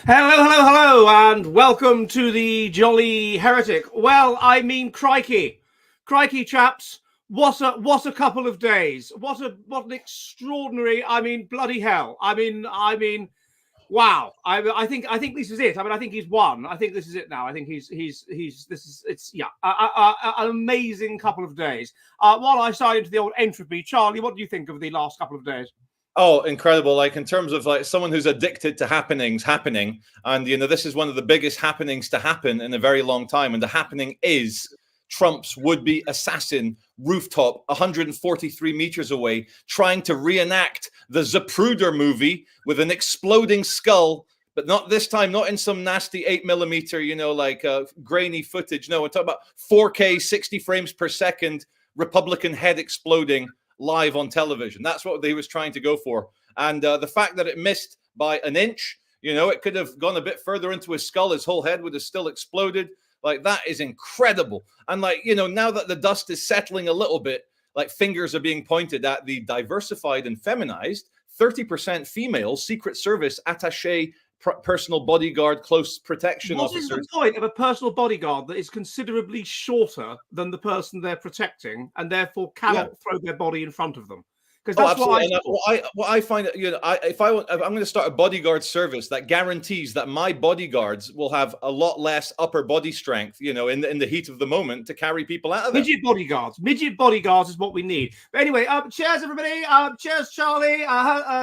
Hello, hello, hello, and welcome to the Jolly Heretic. Well, I mean, crikey, chaps! What a couple of days! What an extraordinary! I mean, bloody hell! I mean, wow! I think this is it. I think he's won. I think this is it now. I think he's this is it's an amazing couple of days. While I sign into the old entropy, Charlie, what do you think of the last couple of days? Oh, incredible. Like, in terms of like someone who's addicted to happening, and this is one of the biggest happenings to happen in a very long time, and the happening is Trump's would-be assassin rooftop 143 meters away, trying to reenact the Zapruder movie with an exploding skull, but not this time, not in some nasty 8mm, grainy footage. No, we're talking about 4K, 60 frames per second, Republican head exploding live on television. That's what they was trying to go for. And the fact that it missed by an inch, it could have gone a bit further into his skull. His whole head would have still exploded. Like, that is incredible. And now that the dust is settling a little bit, like, fingers are being pointed at the diversified and feminized 30% female Secret Service attaché personal bodyguard, close protection officers. What is the point of a personal bodyguard that is considerably shorter than the person they're protecting and therefore cannot throw their body in front of them? Because that's what I find. I'm going to start a bodyguard service that guarantees that my bodyguards will have a lot less upper body strength, in the heat of the moment to carry people out of there. Midget bodyguards is what we need. But anyway, cheers everybody. Cheers Charlie.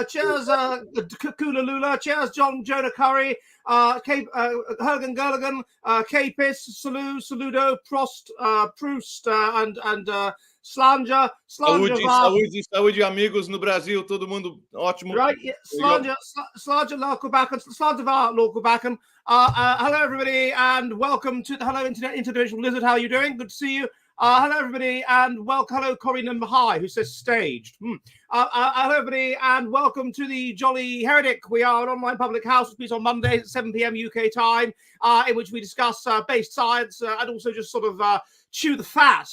Cheers Kula Lula. Cheers Jonah Curry. Hergen Gulligan. Capis. Saludo. Proust. And Slanger, saúde, amigos no Brasil, todo mundo ótimo. Right, yeah. Slanger, local backen. Hello, everybody, and welcome to the Hello Interdimensional Lizard. How are you doing? Good to see you. Hello, everybody, and welcome. Hello, Corinne Mahai, who says staged. Hello, everybody, and welcome to the Jolly Heretic. We are an online public house which meets on Mondays at 7 p.m. UK time, in which we discuss based science and also just sort of chew the fat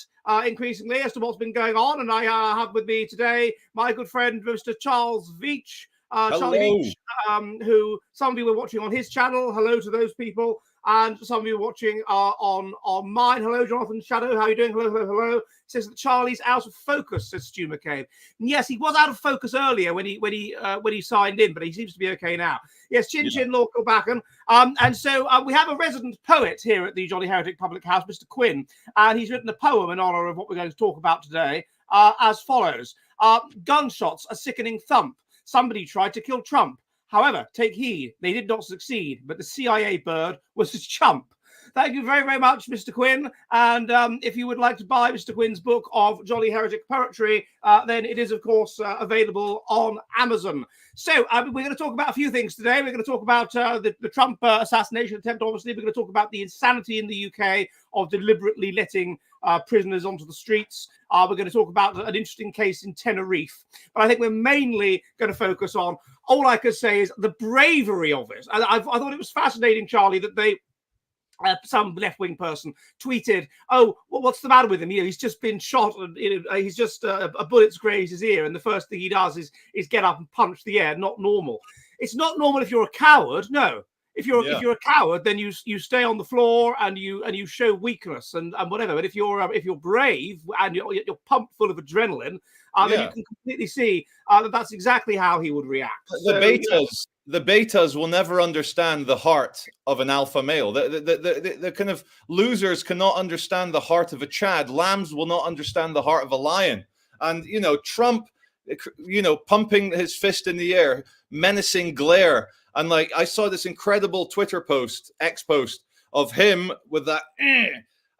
increasingly as to what's been going on. And I have with me today my good friend, Mr. Charles Veach. Charlie Veach, who some of you were watching on his channel. Hello to those people. And some of you are watching on mine. Hello, Jonathan Shadow. How are you doing? Hello. Says that Charlie's out of focus, says Stu McCabe. And yes, he was out of focus earlier when he signed in, but he seems to be okay now. Yes, Chin local backen. And so we have a resident poet here at the Jolly Heretic Public House, Mr. Quinn, and he's written a poem in honor of what we're going to talk about today, as follows: gunshots, a sickening thump. Somebody tried to kill Trump. However, take heed, they did not succeed, but the CIA bird was his chump. Thank you very, very much, Mr. Quinn. And if you would like to buy Mr. Quinn's book of Jolly Heretic Poetry, then it is, of course, available on Amazon. So we're going to talk about a few things today. We're going to talk about the Trump assassination attempt, obviously. We're going to talk about the insanity in the UK of deliberately letting prisoners onto the streets. We're going to talk about an interesting case in Tenerife. But I think we're mainly going to focus on, all I could say is the bravery of it. And I thought it was fascinating, Charlie, that they... some left-wing person tweeted, "Oh, well, what's the matter with him? He's just been shot, and he's just a bullet's grazed his ear, and the first thing he does is get up and punch the air. Not normal. It's not normal if you're a coward. No, if you're a coward, then you stay on the floor and you show weakness and whatever. But if you're brave and you're pumped full of adrenaline, then you can completely see that's exactly how he would react." The betas will never understand the heart of an alpha male. The kind of losers cannot understand the heart of a Chad. Lambs will not understand the heart of a lion. And, Trump, pumping his fist in the air, menacing glare. And I saw this incredible Twitter post, X post, of him with that,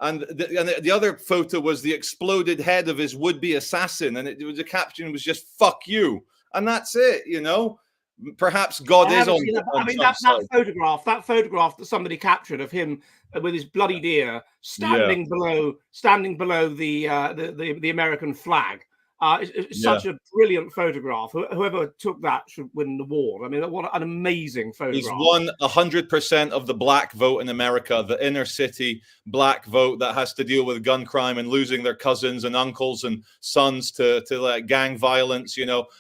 and the other photo was the exploded head of his would-be assassin. And the caption was just, "Fuck you." And that's it, Perhaps God is on. That photograph that somebody captured of him with his bloodied ear standing below the American flag. It's such a brilliant photograph. Whoever took that should win the award. I mean, what an amazing photograph. He's won 100% of the black vote in America, the inner city black vote that has to deal with gun crime and losing their cousins and uncles and sons to like gang violence.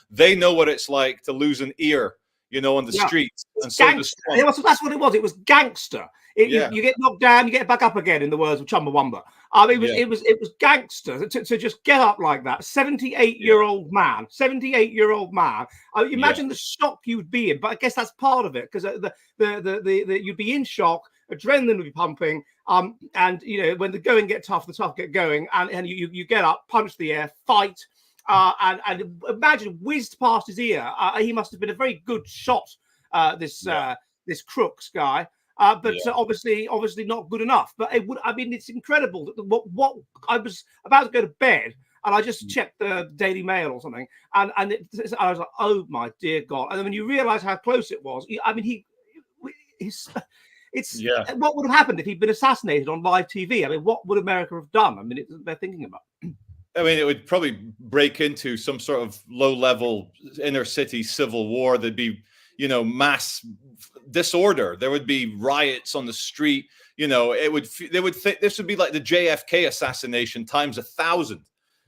They know what it's like to lose an ear. on the streets, and so does gangster. That's what it was. It was gangster. You get knocked down, you get back up again, in the words of Chumbawamba. It was gangster to just get up like that. 78-year-old man. Imagine the shock you'd be in. But I guess that's part of it, because you'd be in shock, adrenaline would be pumping, and when the going get tough, the tough get going, and you get up, punch the air, fight. And imagine whizzed past his ear. He must have been a very good shot, this Crooks guy. But obviously not good enough. But it's incredible that what I was about to go to bed, and I just checked the Daily Mail or something, and I was like, oh my dear God! And then when you realise how close it was, what would have happened if he'd been assassinated on live TV? What would America have done? They're thinking about. It would probably break into some sort of low-level inner city civil war. There'd be, mass disorder. There would be riots on the street. They would think this would be like the JFK assassination times 1,000,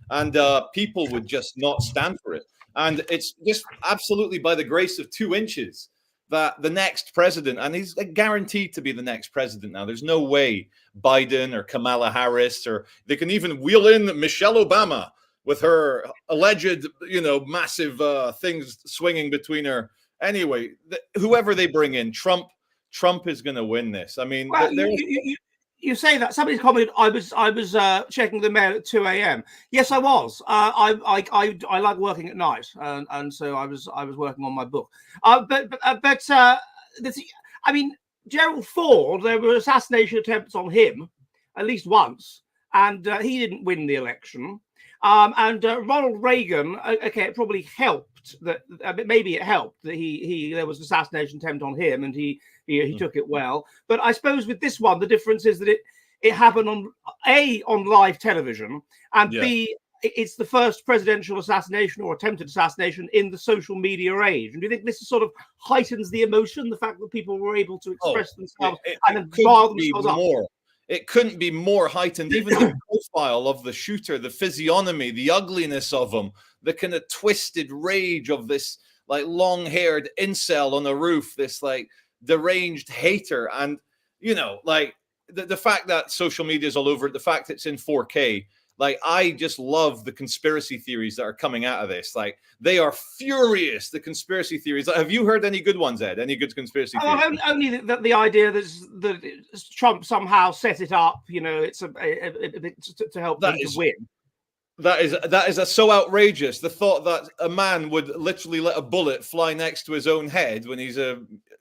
and people would just not stand for it. And it's just absolutely by the grace of 2 inches that the next president, and he's guaranteed to be the next president now. There's no way Biden or Kamala Harris, or they can even wheel in Michelle Obama with her alleged, massive things swinging between her. Anyway, whoever they bring in, Trump is going to win this. You say that. Somebody's commented, I was checking the mail at 2 a.m. Yes, I was. I like working at night, and so I was working on my book. Gerald Ford, there were assassination attempts on him at least once, and he didn't win the election. And Ronald Reagan, it probably helped that. Maybe it helped that there was an assassination attempt on him, and he took it well. But I suppose with this one, the difference is that it happened on live television, and B, it's the first presidential assassination or attempted assassination in the social media age. And do you think this sort of heightens the emotion, the fact that people were able to express themselves and then rile themselves up? It couldn't be more heightened. Even the profile of the shooter, the physiognomy, the ugliness of him, the kind of twisted rage of this long-haired incel on a roof, this deranged hater. And the fact that social media is all over it, the fact it's in 4K, I just love the conspiracy theories that are coming out of this. They are furious, the conspiracy theories. Have you heard any good ones, Ed? Any good conspiracy theories? Only that the idea that Trump somehow set it up, it's to help them to win. That is so outrageous. The thought that a man would literally let a bullet fly next to his own head when he's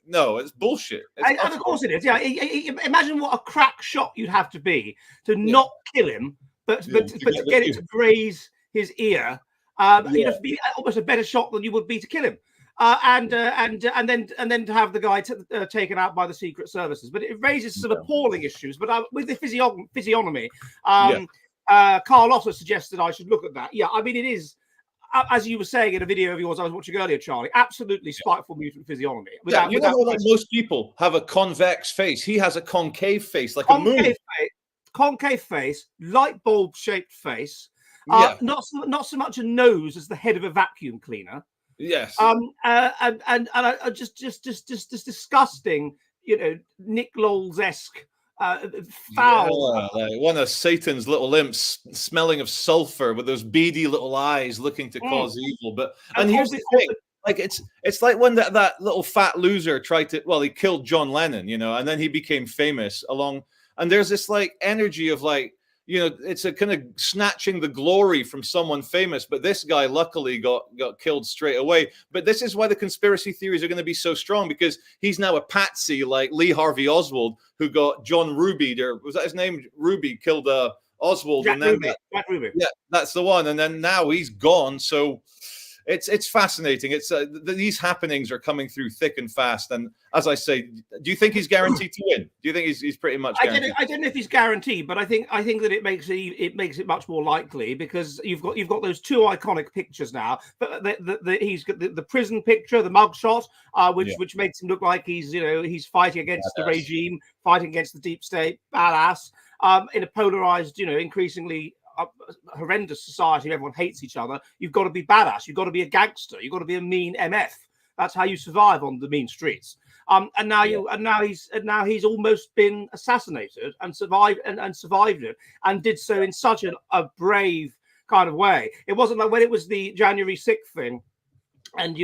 no, it's bullshit. And of course it is. Yeah, imagine what a crack shot you'd have to be to not kill him, but to get it to graze his ear. You'd have to be almost a better shot than you would be to kill him. And then to have the guy taken out by the Secret Services. But it raises some appalling issues. But with the physiognomy, Carl also suggested I should look at that. Yeah, it is, as you were saying in a video of yours I was watching earlier, Charlie, absolutely spiteful mutant physiognomy. Most people have a convex face. He has a concave face, like concave a moon. Concave face, light bulb shaped face. Not so much a nose as the head of a vacuum cleaner. Yes. And just disgusting, Nick Lowell-esque foul. One of Satan's little imps, smelling of sulfur, with those beady little eyes looking to cause evil. And here's the thing. It's like when that little fat loser tried to, he killed John Lennon, and then he became famous and there's this energy of it's a kind of snatching the glory from someone famous, but this guy luckily got killed straight away. But this is why the conspiracy theories are going to be so strong, because he's now a patsy like Lee Harvey Oswald, who got John Ruby, or was that his name? Ruby killed Oswald. Jack Ruby. Yeah, that's the one. And then now he's gone. So it's fascinating. These happenings are coming through thick and fast. And as I say, do you think he's guaranteed to win? Do you think he's pretty much guaranteed? I don't know if he's guaranteed, but I think that it makes it much more likely, because you've got those two iconic pictures now. But he's got the prison picture, the mugshot, which makes him look like he's fighting against the regime, fighting against the deep state, badass, in a polarized, increasingly horrendous society. Everyone hates each other. You've got to be badass. You've got to be a gangster. You've got to be a mean MF. That's how you survive on the mean streets. And now he's almost been assassinated and survived it, and did so in such a brave kind of way. It wasn't like when it was the January 6th thing, and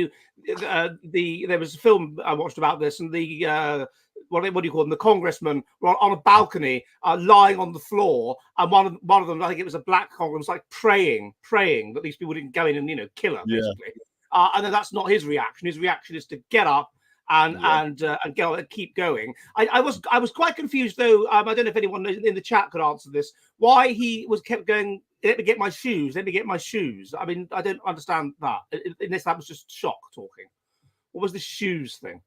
there was a film I watched about this, and the what do you call them? The congressmen were on a balcony, lying on the floor, and one of them, I think it was a black congressman, was like praying that these people didn't go in and kill her, basically. And then that's not his reaction. His reaction is to get up and go and keep going. I was quite confused though. I don't know if anyone in the chat could answer this. Why he kept going? Let me get my shoes. Let me get my shoes. I mean, I don't understand that. Unless that was just shock talking. What was the shoes thing?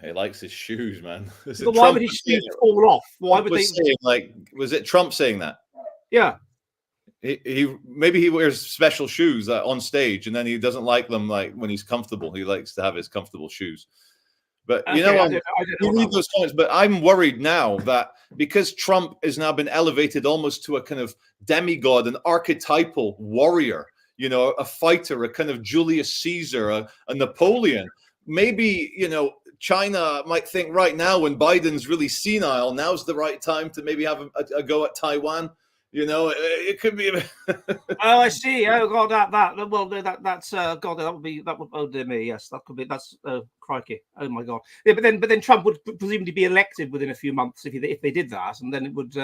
He likes his shoes, man. But why would his shoes fall off? Why would they? Was it Trump saying that? Yeah. He maybe he wears special shoes on stage, and then he doesn't like them like when he's comfortable. He likes to have his comfortable shoes. But you know, you read those comments. But I'm worried now that because Trump has now been elevated almost to a kind of demigod, an archetypal warrior, a fighter, a kind of Julius Caesar, a Napoleon. Maybe China might think right now, when Biden's really senile, now's the right time to maybe have a go at Taiwan. It could be. Oh, I see. Oh God, that. Well, that's God. That would. Oh dear me. Yes, that could be. That's crikey. Oh my God. Yeah, but then Trump would presumably be elected within a few months if they did that, and then it would.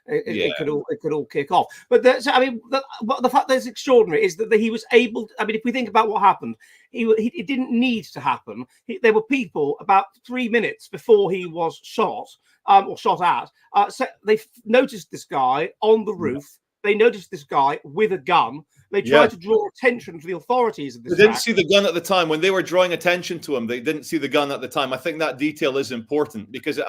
It could all kick off. But the fact that's extraordinary is that he was able to, I mean, if we think about what happened, it didn't need to happen. There were people about 3 minutes before he was shot or shot at. So they noticed this guy on the roof. They noticed this guy with a gun. They tried to draw attention to the authorities of this. They didn't see the gun at the time. When they were drawing attention to him, they didn't see the gun at the time. I think that detail is important because,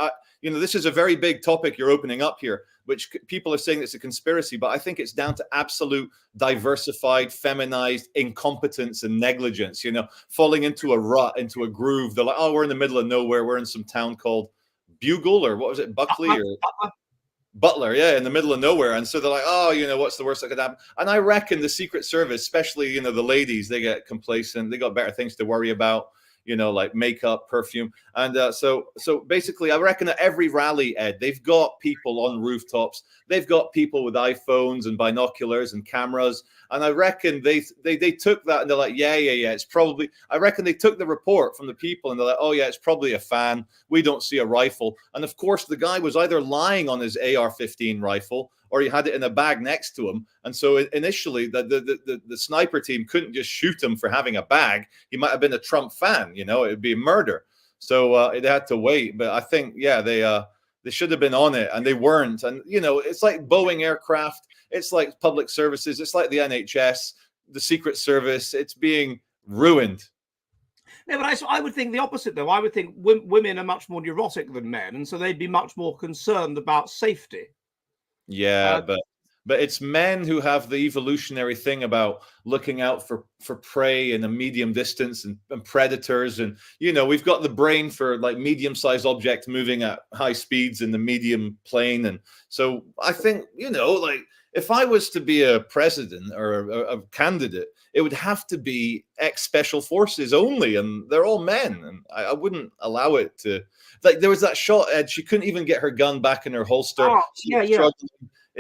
this is a very big topic you're opening up here, which people are saying it's a conspiracy, but I think it's down to absolute diversified, feminized incompetence and negligence, falling into a rut, into a groove. They're like, oh, we're in the middle of nowhere. We're in some town called Bugle, or what was it, Buckley? Butler, yeah, in the middle of nowhere. And so they're like, oh, what's the worst that could happen? And I reckon the Secret Service, especially, the ladies, they get complacent. They got better things to worry about, like makeup, perfume. And so basically, I reckon at every rally, Ed, they've got people on rooftops. They've got people with iPhones and binoculars and cameras. And I reckon they took that and they're like, yeah, it's probably, I reckon they took the report from the people and they're like, oh yeah, it's probably a fan. We don't see a rifle. And of course, the guy was either lying on his AR-15 rifle or he had it in a bag next to him. And so initially the sniper team couldn't just shoot him for having a bag. He might have been a Trump fan, it would be murder. So they had to wait. But I think, they should have been on it and they weren't. And, it's like Boeing aircraft. It's like public services. It's like the NHS, the Secret Service. It's being ruined. No, but I would think the opposite, though. I would think women are much more neurotic than men. And so they'd be much more concerned about safety. Yeah, but it's men who have the evolutionary thing about looking out for prey in a medium distance and predators. And, we've got the brain for like medium-sized objects moving at high speeds in the medium plane. And so I think, like if I was to be a president or a candidate, it would have to be ex-special forces only. And they're all men. And I wouldn't allow it to. Like there was that shot, Ed, she couldn't even get her gun back in her holster. Oh, yeah.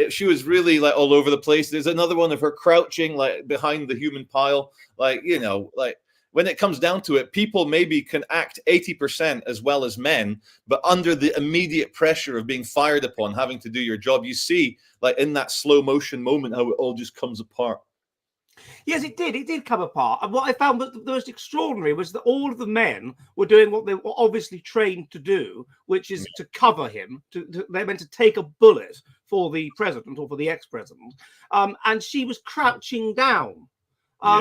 She was really like all over the place. There's another one of her crouching like behind the human pile. Like, like when it comes down to it, people maybe can act 80% as well as men, but under the immediate pressure of being fired upon, having to do your job, you see like in that slow motion moment, how it all just comes apart. Yes, it did. It did come apart. And what I found the most extraordinary was that all of the men were doing what they were obviously trained to do, which is to cover him. They meant to take a bullet for the president or for the ex-president. And she was crouching down,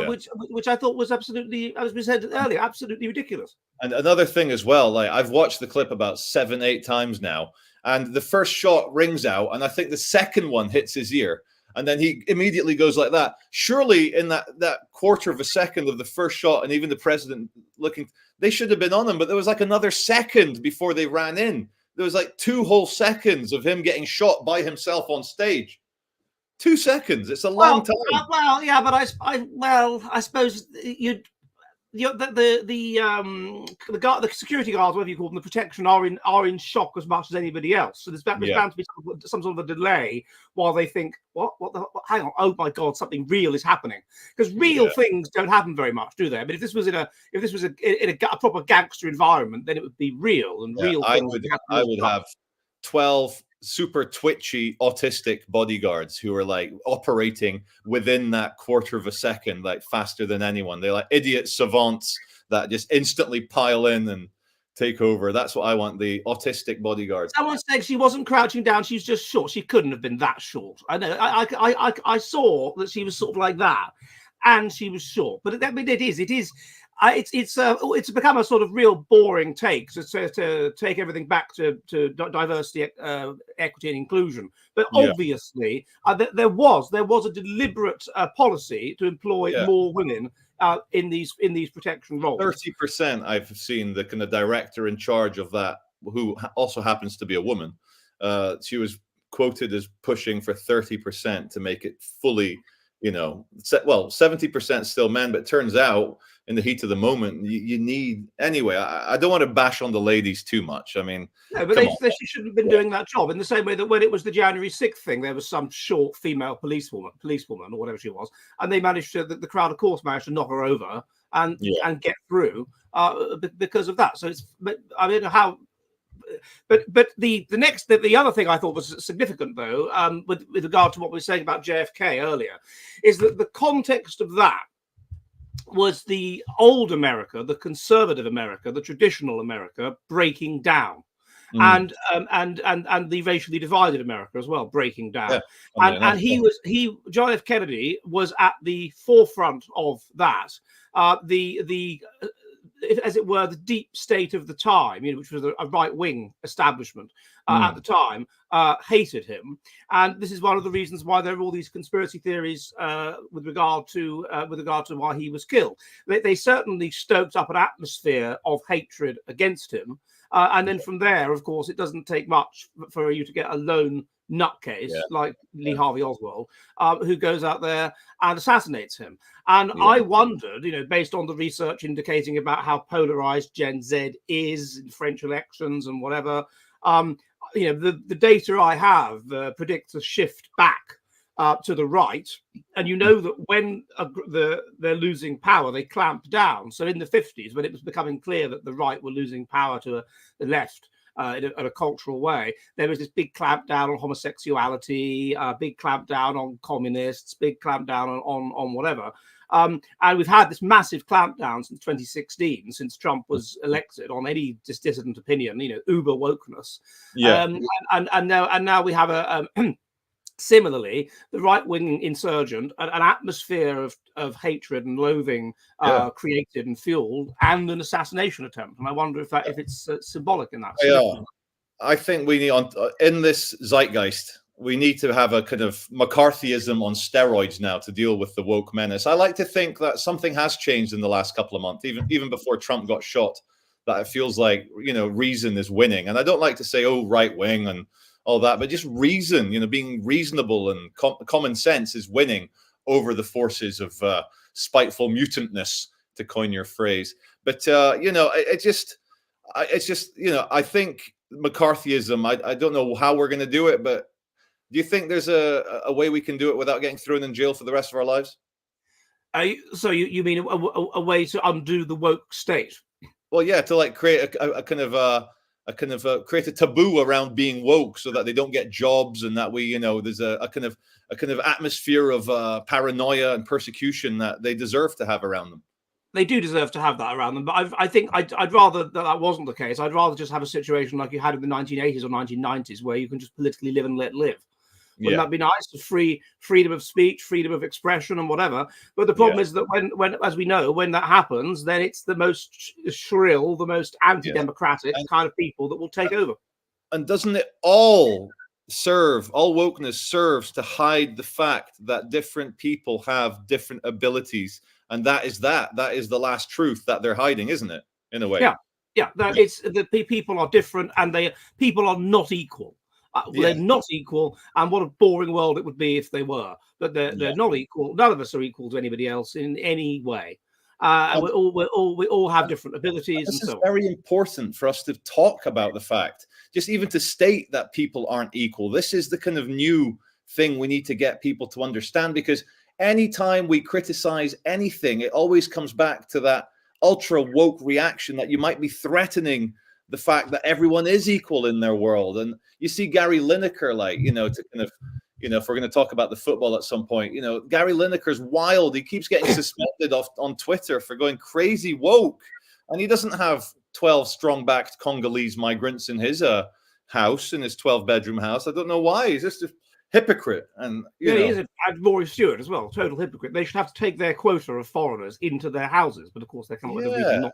which I thought was absolutely, as we said earlier, absolutely ridiculous. And another thing as well, like I've watched the clip about 7-8 times now, and the first shot rings out, and I think the second one hits his ear. And then he immediately goes like that. Surely in that quarter of a second of the first shot, and even the president looking, they should have been on him. But there was like another second before they ran in. There was like 2 whole seconds of him getting shot by himself on stage. 2 seconds. It's a long time. Well, yeah, but I suppose you'd. the security guards, whatever you call them, the protection, are in shock as much as anybody else. So there's bound to be some sort of a delay while they think, hang on, oh my God, something real is happening, because real things don't happen very much, do they? I mean, if this was in a proper gangster environment, then it would be real, and real things. I would have 12 super twitchy autistic bodyguards who are like operating within that quarter of a second, like faster than anyone. They're like idiot savants that just instantly pile in and take over. That's what I want, the autistic bodyguards. Someone said she wasn't crouching down, she's just short. She couldn't have been that short. I know, I saw that she was sort of like that, and she was short. But I mean, it's become a sort of real boring take to take everything back to diversity, equity, and inclusion. But obviously, there was a deliberate policy to employ more women in these protection roles. 30%. I've seen the kind of director in charge of that, who also happens to be a woman. She was quoted as pushing for 30% to make it fully. 70% still men, but it turns out in the heat of the moment, you need anyway. I don't want to bash on the ladies too much. I mean, no, but they shouldn't have been doing that job in the same way that when it was the January 6th thing, there was some short female policewoman or whatever she was, and they managed to, the crowd, of course, managed to knock her over and get through because of that. So it's, but I mean, how. But the other thing I thought was significant, though, with regard to what we were saying about JFK earlier, is that the context of that was the old America, the conservative America, the traditional America breaking down, and the racially divided America as well breaking down. John F. Kennedy was at the forefront of that. As it were, the deep state of the time, which was a right-wing establishment at the time, hated him, and this is one of the reasons why there are all these conspiracy theories with regard to why he was killed. They certainly stoked up an atmosphere of hatred against him, and then from there, of course, it doesn't take much for you to get a lone nutcase like Lee Harvey Oswald, who goes out there and assassinates him. And I wondered, based on the research indicating about how polarized Gen Z is in French elections and whatever, the data I have predicts a shift back to the right. And that when they're losing power, they clamp down. So in the 50s, when it was becoming clear that the right were losing power to the left, in a cultural way, there was this big clampdown on homosexuality, big clampdown on communists, big clampdown on whatever. And we've had this massive clampdown since 2016, since Trump was elected, on any dissident opinion, uber wokeness. And now we have a similarly, the right-wing insurgent, an atmosphere of hatred and loathing created and fueled, and an assassination attempt. And I wonder if it's symbolic in that sense. I think we need, in this zeitgeist, we need to have a kind of McCarthyism on steroids now to deal with the woke menace. I like to think that something has changed in the last couple of months, even before Trump got shot, that it feels like, reason is winning. And I don't like to say, right wing and all that, but just reason, being reasonable and common sense is winning over the forces of spiteful mutantness, to coin your phrase. But it's just I think McCarthyism, I don't know how we're going to do it, but do you think there's a way we can do it without getting thrown in jail for the rest of our lives? So you mean a way to undo the woke state? Well, yeah, to like create a kind of create a taboo around being woke, so that they don't get jobs, and that we, there's a kind of atmosphere of paranoia and persecution that they deserve to have around them. They do deserve to have that around them, but I think I'd rather that wasn't the case. I'd rather just have a situation like you had in the 1980s or 1990s, where you can just politically live and let live. Wouldn't that be nice? Freedom of speech, freedom of expression, and whatever. But the problem is that when, as we know, when that happens, then it's the most shrill, the most anti-democratic kind of people that will take over. And doesn't it all wokeness serves to hide the fact that different people have different abilities, and that is the last truth that they're hiding, isn't it? In a way. It's the people are different, and people are not equal. They're not equal, and what a boring world it would be if they were. But they're not equal. None of us are equal to anybody else in any way. And we all have different abilities, this and so is on. very important for us to talk about the fact, just even to state that people aren't equal. This is the kind of new thing we need to get people to understand, because anytime we criticize anything, it always comes back to that ultra woke reaction that you might be threatening the fact that everyone is equal in their world. And you see Gary Lineker, like, to kind of, if we're going to talk about the football at some point, Gary Lineker's wild. He keeps getting suspended on Twitter for going crazy woke. And he doesn't have 12 strong-backed Congolese migrants in his house, in his 12-bedroom house. I don't know why. He's just a hypocrite. And he is and Maurice Stewart as well, total hypocrite. They should have to take their quota of foreigners into their houses, but of course they come up with a reason not.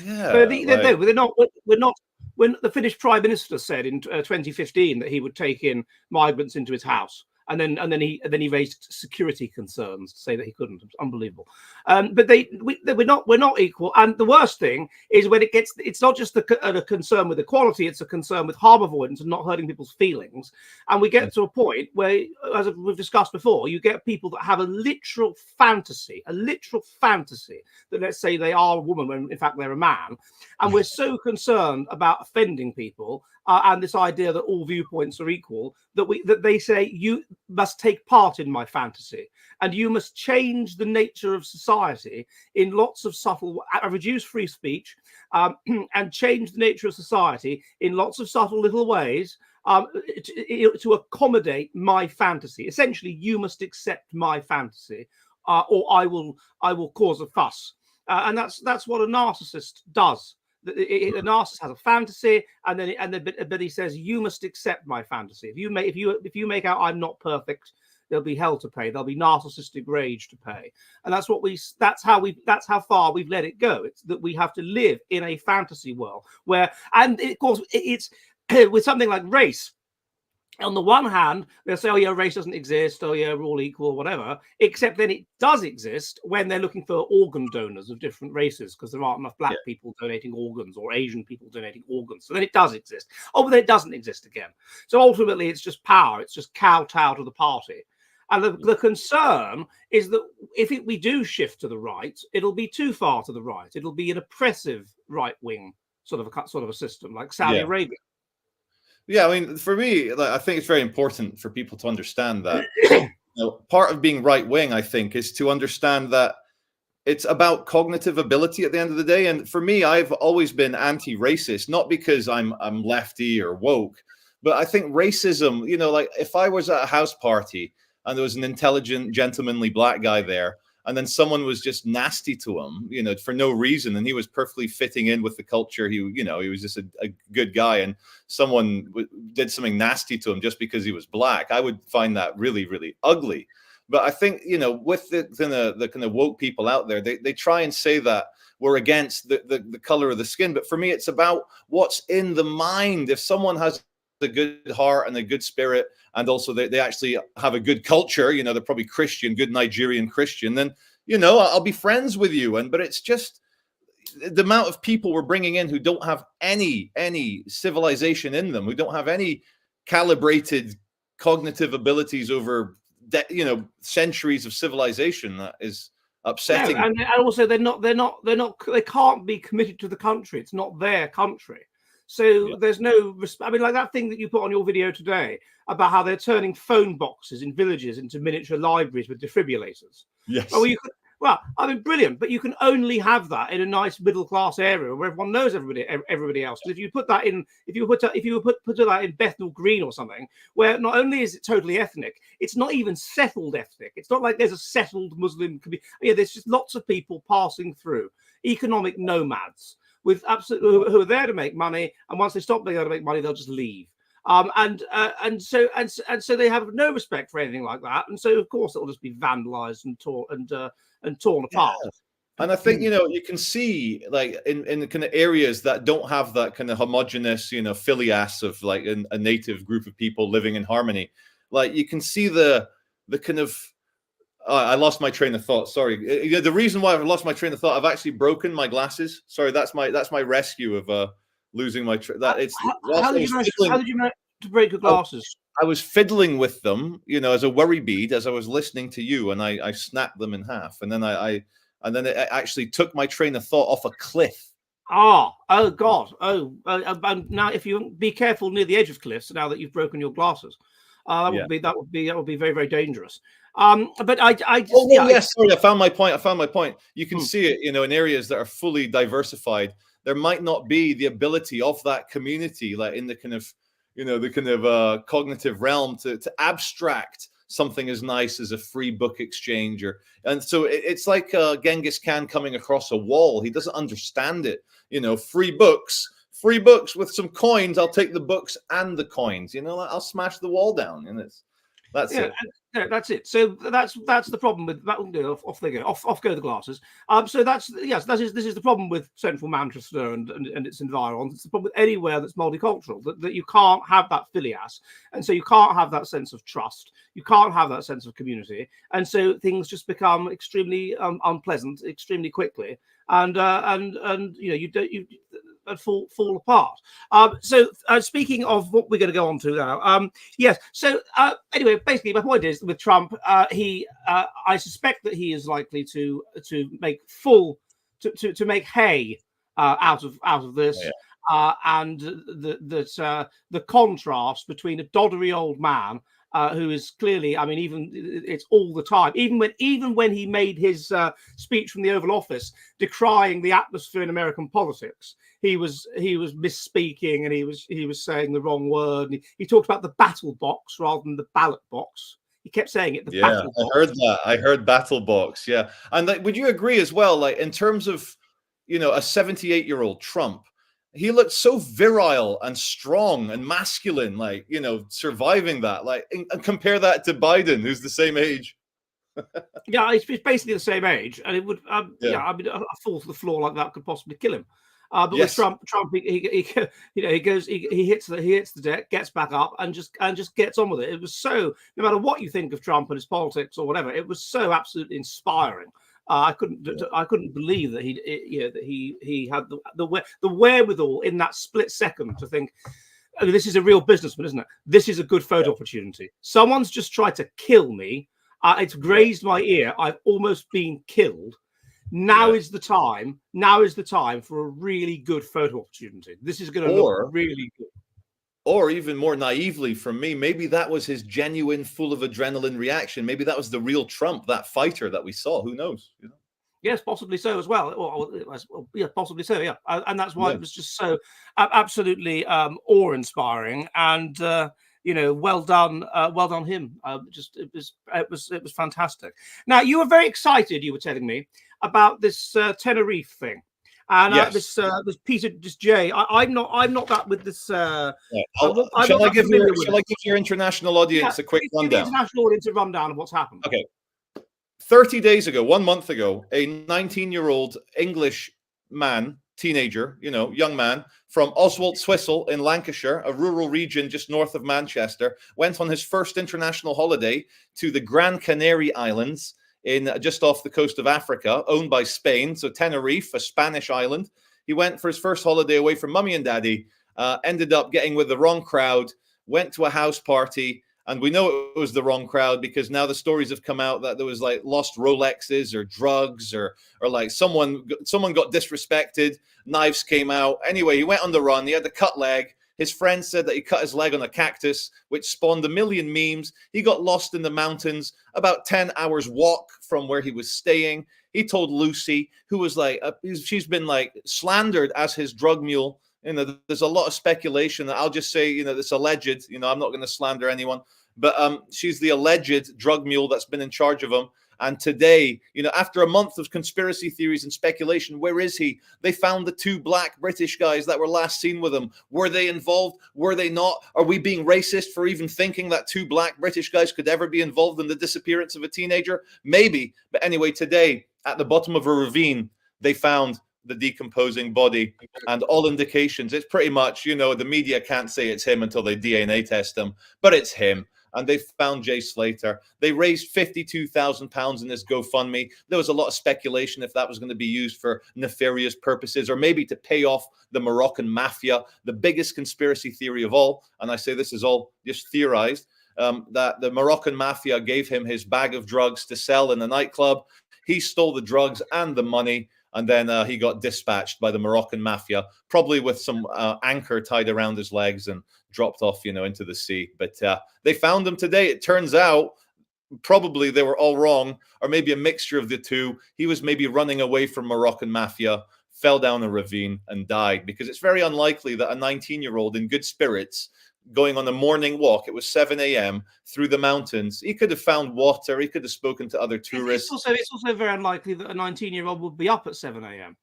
Yeah, they're not. We're not. When the Finnish Prime Minister said in 2015 that he would take in migrants into his house, and then he raised security concerns to say that he couldn't. It's unbelievable. But we're not equal. And the worst thing is when it's not just a concern with equality, it's a concern with harm avoidance and not hurting people's feelings. And we get to a point where, as we've discussed before, you get people that have a literal fantasy that, let's say, they are a woman when in fact they're a man. And we're so concerned about offending people and this idea that all viewpoints are equal that they say you must take part in my fantasy and you must change the nature of society in lots of subtle, reduce free speech and change the nature of society in lots of subtle little ways to accommodate my fantasy. Essentially, you must accept my fantasy or I will cause a fuss. And that's what a narcissist does. A narcissist has a fantasy, but he says you must accept my fantasy. If you make out I'm not perfect, there'll be hell to pay. There'll be narcissistic rage to pay, and that's how far we've let it go. It's that we have to live in a fantasy world where, and of course, it's with something like race. On the one hand, they'll say, oh, yeah, race doesn't exist. Oh, yeah, we're all equal or whatever. Except then it does exist when they're looking for organ donors of different races because there aren't enough black people donating organs or Asian people donating organs. So then it does exist. Oh, but then it doesn't exist again. So ultimately, it's just power. It's just kowtow to the party. And the concern is that if we do shift to the right, it'll be too far to the right. It'll be an oppressive right-wing sort of a system like Saudi Arabia. Yeah, I mean, for me, I think it's very important for people to understand that part of being right wing, I think, is to understand that it's about cognitive ability at the end of the day. And for me, I've always been anti-racist, not because I'm lefty or woke, but I think racism, like if I was at a house party and there was an intelligent, gentlemanly black guy there, and then someone was just nasty to him, for no reason, and he was perfectly fitting in with the culture. He was just a good guy, and someone did something nasty to him just because he was black. I would find that really, really ugly. But I think, with the kind of woke people out there, they try and say that we're against the color of the skin. But for me, it's about what's in the mind. If someone has a good heart and a good spirit, and also they actually have a good culture, they're probably Christian, good Nigerian Christian, then, I'll be friends with you. But it's just the amount of people we're bringing in who don't have any civilization in them, who don't have any calibrated cognitive abilities over, centuries of civilization, that is upsetting. No, and also they can't be committed to the country. It's not their country. So there's no respect. I mean, like that thing that you put on your video today about how they're turning phone boxes in villages into miniature libraries with defibrillators. Yes. Well, I mean, brilliant. But you can only have that in a nice middle class area where everyone knows everybody else. Because if you put that in, if you put that in Bethnal Green or something, where not only is it totally ethnic, it's not even settled ethnic. It's not like there's a settled Muslim community. Yeah, there's just lots of people passing through, economic nomads with absolutely who are there to make money, and once they stop being able to make money, they'll just leave. And so they have no respect for anything like that, and so of course it'll just be vandalized and torn apart. And I think you can see like in the kind of areas that don't have that kind of homogenous filias of like a native group of people living in harmony, like you can see the kind of I lost my train of thought. Sorry. The reason why I've lost my train of thought, I've actually broken my glasses. Sorry, that's my rescue of losing my. How did you manage to break your glasses? I was fiddling with them, as a worry bead, as I was listening to you, and I snapped them in half, and then I and then it actually took my train of thought off a cliff. Oh God! Now if you be careful near the edge of cliffs, now that you've broken your glasses, that would be very, very dangerous. But I just Sorry, I found my point. You can see it, in areas that are fully diversified. There might not be the ability of that community, like in the kind of cognitive realm, to abstract something as nice as a free book exchange, and so it's like Genghis Khan coming across a wall. He doesn't understand it. Free books with some coins. I'll take the books and the coins. I'll smash the wall down, and that's it. That's it. So that's the problem with that. Off they go. Off go the glasses. So this is the problem with central Manchester and its environs. It's the problem with anywhere that's multicultural, that you can't have that filias, and so you can't have that sense of trust. You can't have that sense of community, and so things just become extremely unpleasant extremely quickly, and fall apart. So speaking of what we're going to go on to now, yes. So anyway, basically, my point is with Trump, I suspect that he is likely to make to make hay out of this. Oh, yeah. And the contrast between a doddery old man who is clearly, I mean, even it's all the time. Even when he made his speech from the Oval Office decrying the atmosphere in American politics, he was misspeaking, and he was saying the wrong word. And he talked about the battle box rather than the ballot box. He kept saying it. Battle box. I heard that. I heard battle box. Yeah, and would you agree as well? Like in terms of, a 78-year-old Trump. He looked so virile and strong and masculine, surviving that. And compare that to Biden, who's the same age. Yeah, it's basically the same age, and it would, I mean, a fall to the floor like that could possibly kill him. But with Trump, he goes, he hits the deck, gets back up, and just gets on with it. It was so, no matter what you think of Trump and his politics or whatever, it was so absolutely inspiring. I couldn't believe that he had the wherewithal in that split second to think, oh, this is a real businessman, isn't it? This is a good photo opportunity. Someone's just tried to kill me. It's grazed my ear. I've almost been killed. Now is the time. Now is the time for a really good photo opportunity. This is going to look really good. Or even more naively from me, maybe that was his genuine, full of adrenaline reaction. Maybe that was the real Trump, that fighter that we saw. Who knows? Yes, possibly so as well. Possibly so. Yeah, and that's why it was just so absolutely awe-inspiring. And well done him. It was fantastic. Now, you were very excited. You were telling me about this Tenerife thing. And this Peter, this Jay, I'm not that with this. Shall I give your international audience a quick rundown? The international audience a rundown of what's happened. Okay. 30 days ago, 1 month ago, a 19-year-old English man, teenager, young man from Oswald-Swisel in Lancashire, a rural region just north of Manchester, went on his first international holiday to the Gran Canary Islands, just off the coast of Africa, owned by Spain. So Tenerife, a Spanish island. He went for his first holiday away from mummy and daddy, ended up getting with the wrong crowd, went to a house party. And we know it was the wrong crowd because now the stories have come out that there was lost Rolexes or drugs or someone got disrespected. Knives came out. Anyway, he went on the run. He had a cut leg. His friend said that he cut his leg on a cactus, which spawned a million memes. He got lost in the mountains, about 10 hours walk from where he was staying. He told Lucy, who was she's been slandered as his drug mule. There's a lot of speculation that I'll just say, it's alleged. I'm not going to slander anyone, but she's the alleged drug mule that's been in charge of him. And today, after a month of conspiracy theories and speculation, where is he? They found the 2 black British guys that were last seen with him. Were they involved? Were they not? Are we being racist for even thinking that 2 black British guys could ever be involved in the disappearance of a teenager? Maybe. But anyway, today, at the bottom of a ravine, they found the decomposing body, and all indications, it's pretty much, the media can't say it's him until they DNA test him, but it's him. And they found Jay Slater. They raised £52,000 in this GoFundMe. There was a lot of speculation if that was going to be used for nefarious purposes or maybe to pay off the Moroccan mafia, the biggest conspiracy theory of all. And I say this is all just theorized, that the Moroccan mafia gave him his bag of drugs to sell in a nightclub. He stole the drugs and the money, and then he got dispatched by the Moroccan mafia, probably with some anchor tied around his legs and dropped off, into the sea. But they found him today. It turns out probably they were all wrong, or maybe a mixture of the two. He was maybe running away from Moroccan mafia, fell down a ravine and died, because it's very unlikely that a 19-year-old in good spirits going on a morning walk, it was 7 a.m. through the mountains, he could have found water, he could have spoken to other tourists. It's also very unlikely that a 19-year-old would be up at 7 a.m.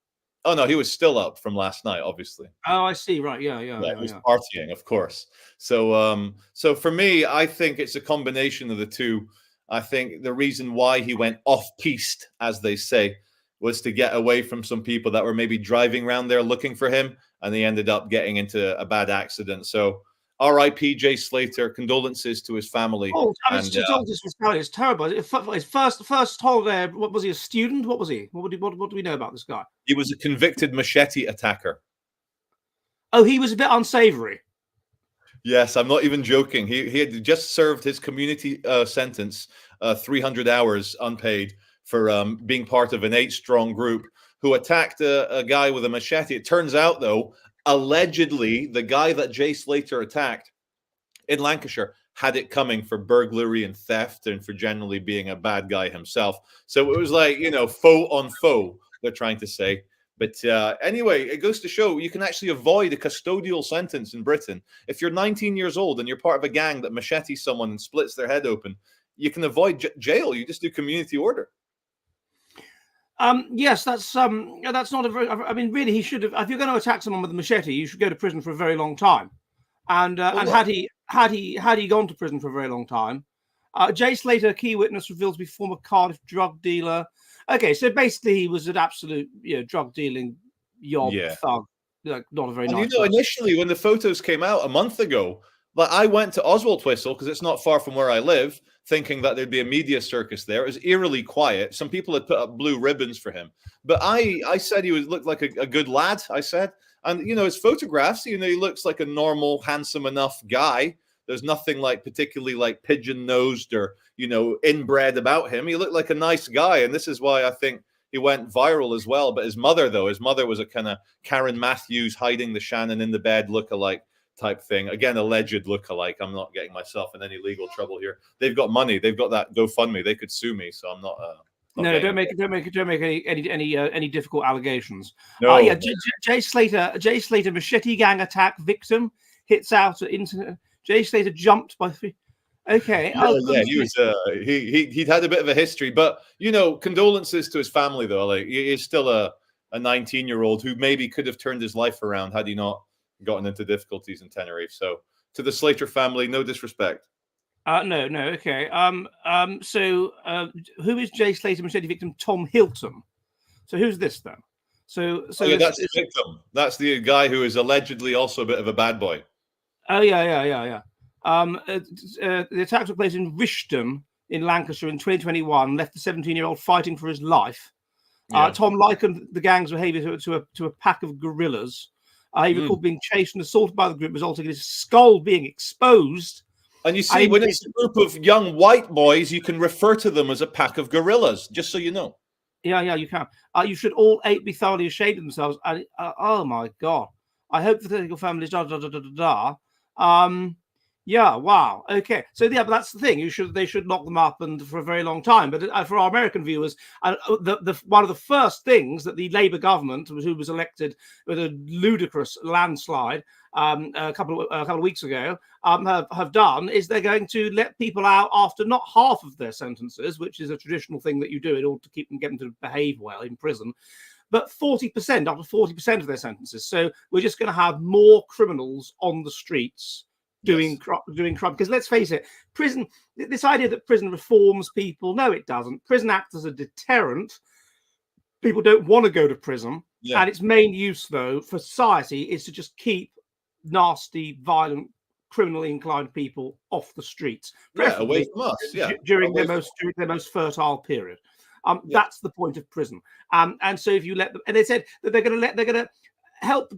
Oh no, he was still up from last night, obviously. Oh, I see. Right. Yeah. He was partying, of course. So so for me, I think it's a combination of the two. I think the reason why he went off-piste, as they say, was to get away from some people that were maybe driving around there looking for him, and they ended up getting into a bad accident. So R.I.P. Jay Slater, condolences to his family. Oh, it's terrible. His first holiday, what was he, a student? What was he? What do we know about this guy? He was a convicted machete attacker. Oh, he was a bit unsavory. Yes, I'm not even joking. He had just served his community sentence, 300 hours unpaid, for being part of an 8-strong group who attacked a guy with a machete. It turns out, though, allegedly, the guy that Jay Slater attacked in Lancashire had it coming for burglary and theft and for generally being a bad guy himself. So it was like, foe on foe, they're trying to say. But anyway, it goes to show you can actually avoid a custodial sentence in Britain. If you're 19 years old and you're part of a gang that machetes someone and splits their head open, you can avoid jail. You just do community order. Yes, that's not a very. I mean, really, he should have. If you're going to attack someone with a machete, you should go to prison for a very long time. And had he gone to prison for a very long time, Jay Slater, a key witness, revealed to be former Cardiff drug dealer. Okay, so basically, he was an absolute drug dealing yob thug. Like, not a very nice. Initially, when the photos came out a month ago, like I went to Oswald Whistle because it's not far from where I live, thinking that there'd be a media circus there. It was eerily quiet. Some people had put up blue ribbons for him, but I said he looked like a good lad. I said, and his photographs, he looks like a normal, handsome enough guy. There's nothing like particularly like pigeon nosed or inbred about him. He looked like a nice guy, and this is why I think he went viral as well. But his mother was a kind of Karen Matthews hiding the Shannon in the bed lookalike type thing. Again, alleged lookalike. I'm not getting myself in any legal trouble here. They've got money. They've got that GoFundMe. They could sue me, so I'm not. No, don't make any difficult allegations. No. Jay Slater, machete gang attack victim, hits out at internet. Jay Slater jumped by 3. Okay. He was. He'd had a bit of a history, but condolences to his family though. Like he is still a 19-year-old who maybe could have turned his life around had he not gotten into difficulties in Tenerife. So to the Slater family, no disrespect. No. Okay. So who is Jay Slater machete victim? Tom Hilton. So who's this then? So that's the victim. That's the guy who is allegedly also a bit of a bad boy. Oh yeah. The attack took place in Rishton in Lancashire in 2021. Left the 17-year-old fighting for his life. Tom likened the gang's behaviour to a pack of gorillas. He recalled being chased and assaulted by the group, resulting in his skull being exposed. And you see, when it's a group of young white boys, you can refer to them as a pack of gorillas, just so you know. Yeah, you can. You should all 8 be thoroughly ashamed of themselves. And oh my God, I hope the legal families Yeah, wow. Okay. So but that's the thing. They should lock them up and for a very long time. But for our American viewers, one of the first things that the Labour government, who was elected with a ludicrous landslide a couple of weeks ago, have done is they're going to let people out after not half of their sentences, which is a traditional thing that you do in order to get them to behave well in prison, but 40%, up to 40% of their sentences. So we're just going to have more criminals on the streets doing crime, because let's face it, prison, this idea that prison reforms people, no, it doesn't. Prison acts as a deterrent. People don't want to go to prison, and its main use, though, for society is to just keep nasty, violent, criminally inclined people off the streets, away from us, during their most fertile period. That's the point of prison. And so if you let them, and they said that they're going to help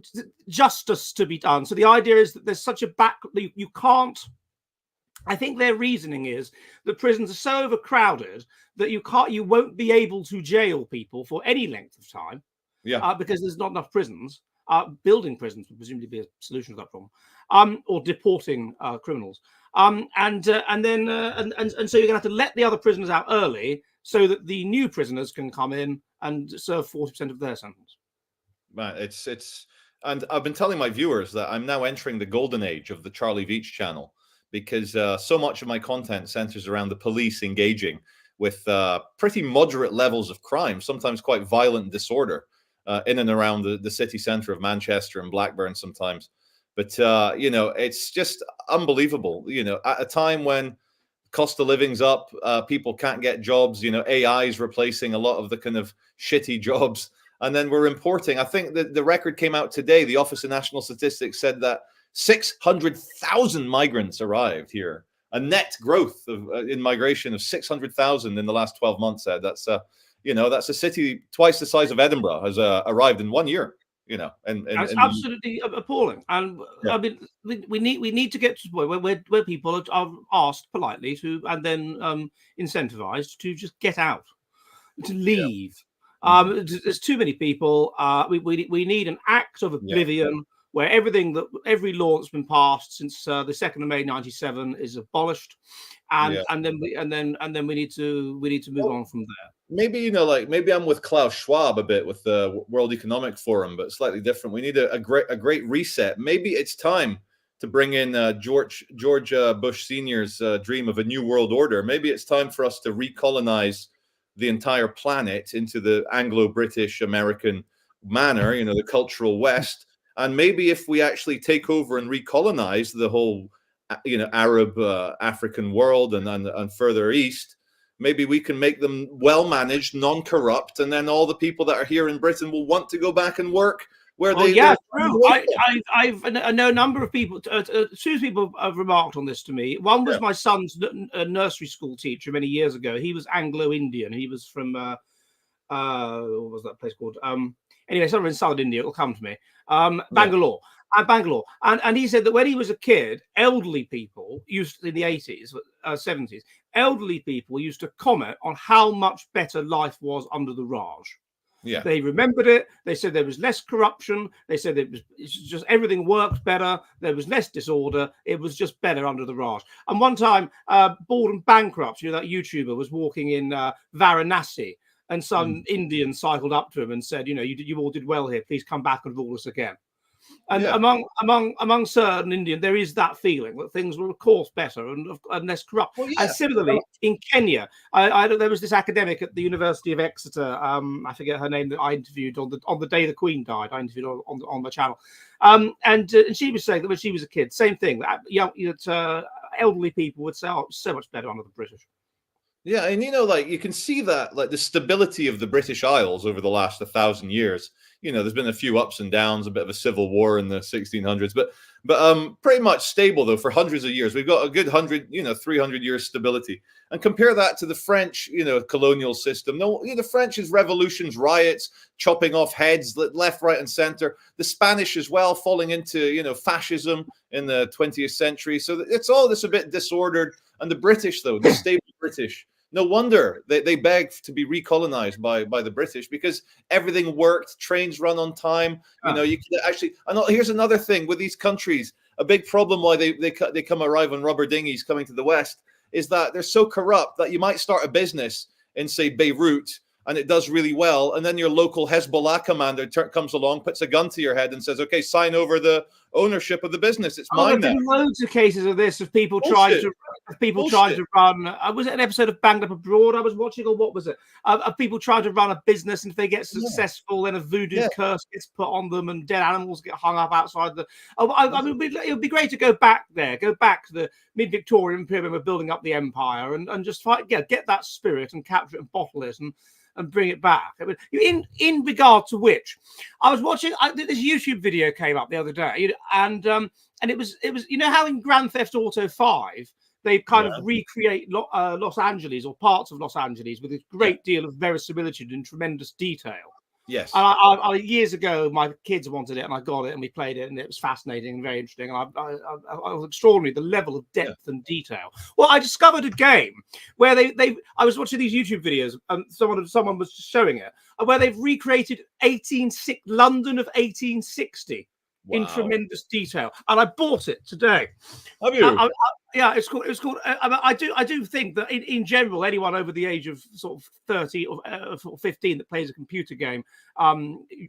justice to be done. So the idea is that there's such a you can't I think their reasoning is that prisons are so overcrowded that you won't be able to jail people for any length of time, Yeah. because there's not enough prisons. Building prisons would presumably be a solution to that problem, or deporting criminals. And so you're going to have to let the other prisoners out early so that the new prisoners can come in and serve 40% of their sentence. Man, and I've been telling my viewers that I'm now entering the golden age of the Charlie Veach channel, because so much of my content centers around the police engaging with pretty moderate levels of crime, sometimes quite violent disorder, in and around the city center of Manchester and Blackburn sometimes. But it's just unbelievable. At a time when cost of living's up, people can't get jobs. AI is replacing a lot of the kind of shitty jobs. And then we're importing. I think that the record came out today. The Office of National Statistics said that 600,000 migrants arrived here. A net growth in migration of 600,000 in the last 12 months. That's that's a city twice the size of Edinburgh has arrived in 1 year. And That's absolutely appalling. And yeah. I mean, we need to get to the point where people are asked politely to, and then incentivized to just get out, to leave. Yeah. There's too many people. We need an act of oblivion where every law that's been passed since the 2nd of May 97 is abolished, and then we need to move on from there. Maybe maybe I'm with Klaus Schwab a bit with the World Economic Forum, but slightly different. We need a great reset. Maybe it's time to bring in George Bush Sr.'s dream of a new world order. Maybe it's time for us to recolonize the entire planet into the Anglo-British American manner, the cultural West. And maybe if we actually take over and recolonize the whole, Arab African world and further east, maybe we can make them well-managed, non-corrupt, and then all the people that are here in Britain will want to go back and work where they. Yeah, true. I know a number of people. Two people have remarked on this to me. One was my son's nursery school teacher many years ago. He was Anglo-Indian. He was from what was that place called? Anyway, somewhere in southern India. It'll come to me. Bangalore. Bangalore. And he said that when he was a kid, elderly people used in the 80s, 70s, elderly people used to comment on how much better life was under the Raj. Yeah. They remembered it. They said there was less corruption. They said it's just everything worked better. There was less disorder. It was just better under the Raj. And one time, Bored and Bankrupt, that YouTuber, was walking in Varanasi, and some Indian cycled up to him and said, you all did well here. Please come back and rule us again. And among certain Indians, there is that feeling that things were, of course, better and less corrupt. Well, and similarly, in Kenya, there was this academic at the University of Exeter. I forget her name, that I interviewed on the day the Queen died. I interviewed on the channel, and she was saying that when she was a kid, same thing. That elderly people would say, "Oh, it's so much better under the British." Yeah, and you can see that, the stability of the British Isles over the last 1,000 years. There's been a few ups and downs, a bit of a civil war in the 1600s, but pretty much stable though for hundreds of years. We've got a good 300 years stability, and compare that to the French, colonial system. No, the French's revolutions, riots, chopping off heads left, right, and center. The Spanish as well, falling into fascism in the 20th century. So it's all this a bit disordered, and the British though, the stable British. No wonder they begged to be recolonized by the British, because everything worked. Trains run on time. You can actually. And here's another thing with these countries. A big problem why they come arrive on rubber dinghies coming to the West is that they're so corrupt that you might start a business in, say, Beirut, and it does really well, and then your local Hezbollah commander comes along, puts a gun to your head, and says, "Okay, sign over the ownership of the business. It's mine now." There's been loads of cases of this, of people trying to run. Was it an episode of Banged Up Abroad I was watching, or what was it? Of people trying to run a business, and if they get successful, then a voodoo curse gets put on them, and dead animals get hung up outside the. I mean, it would be great to go back there, go back to the mid-Victorian period when we're building up the empire, and just get that spirit and capture it and bottle it and bring it back. I mean, in regard to which, I was watching this YouTube video came up the other day, and it was how in Grand Theft Auto 5 they kind of recreate Los Angeles or parts of Los Angeles with a great deal of verisimilitude and tremendous detail. Yes. And years ago, my kids wanted it, and I got it, and we played it, and it was fascinating and very interesting. And I was extraordinary, the level of depth and detail. Well, I discovered a game where I was watching these YouTube videos, and someone was showing it, where they've recreated London of 1860 in tremendous detail, and I bought it today. Have you? Yeah, it's called. I do think that in general, anyone over the age of sort of 30 or 15 that plays a computer game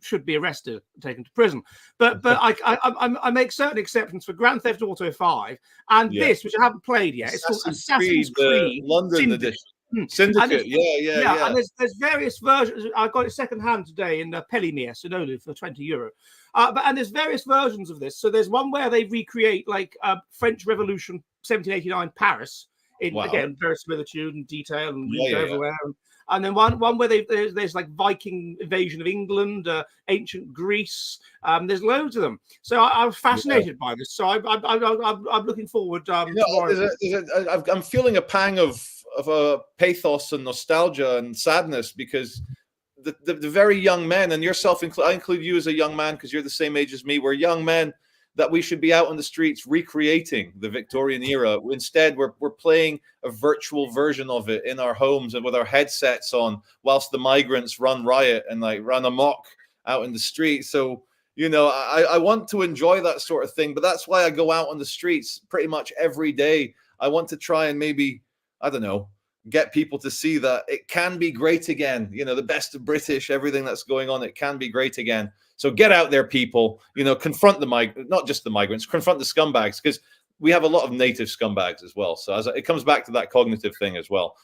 should be arrested and taken to prison. But I make certain exceptions for Grand Theft Auto 5 and this, which I haven't played yet. It's called Assassin's Creed London Edition. Syndicate, yeah. And there's various versions. I got it second hand today in Pellimer, Sonoli for €20. And there's various versions of this. So there's one where they recreate like French Revolution 1789 Paris in again verisimilitude and detail and everywhere. And then one where there's like Viking invasion of England, ancient Greece. There's loads of them. So I was fascinated by this. So I'm looking forward. I'm feeling a pang of a pathos and nostalgia and sadness because the very young men, and yourself, I include you as a young man because you're the same age as me. We're young men that we should be out on the streets recreating the Victorian era. Instead, we're playing a virtual version of it in our homes and with our headsets on, whilst the migrants run riot and like run amok out in the street. So, I want to enjoy that sort of thing, but that's why I go out on the streets pretty much every day. I want to try and maybe, I don't know, get people to see that it can be great again. The best of British, everything that's going on, it can be great again. So get out there, people, confront not just the migrants, confront the scumbags, because we have a lot of native scumbags as well. So it comes back to that cognitive thing as well.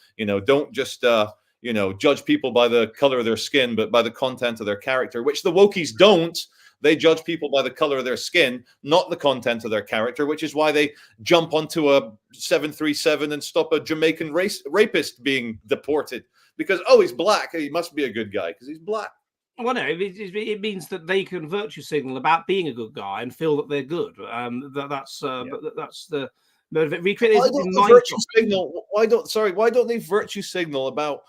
Don't just, judge people by the color of their skin, but by the content of their character, which the wokies don't. They judge people by the color of their skin, not the content of their character, which is why they jump onto a 737 and stop a Jamaican rapist being deported because, he's black. He must be a good guy because he's black. Well, no, it means that they can virtue signal about being a good guy and feel that they're good. That's the recreate. Why don't they virtue signal about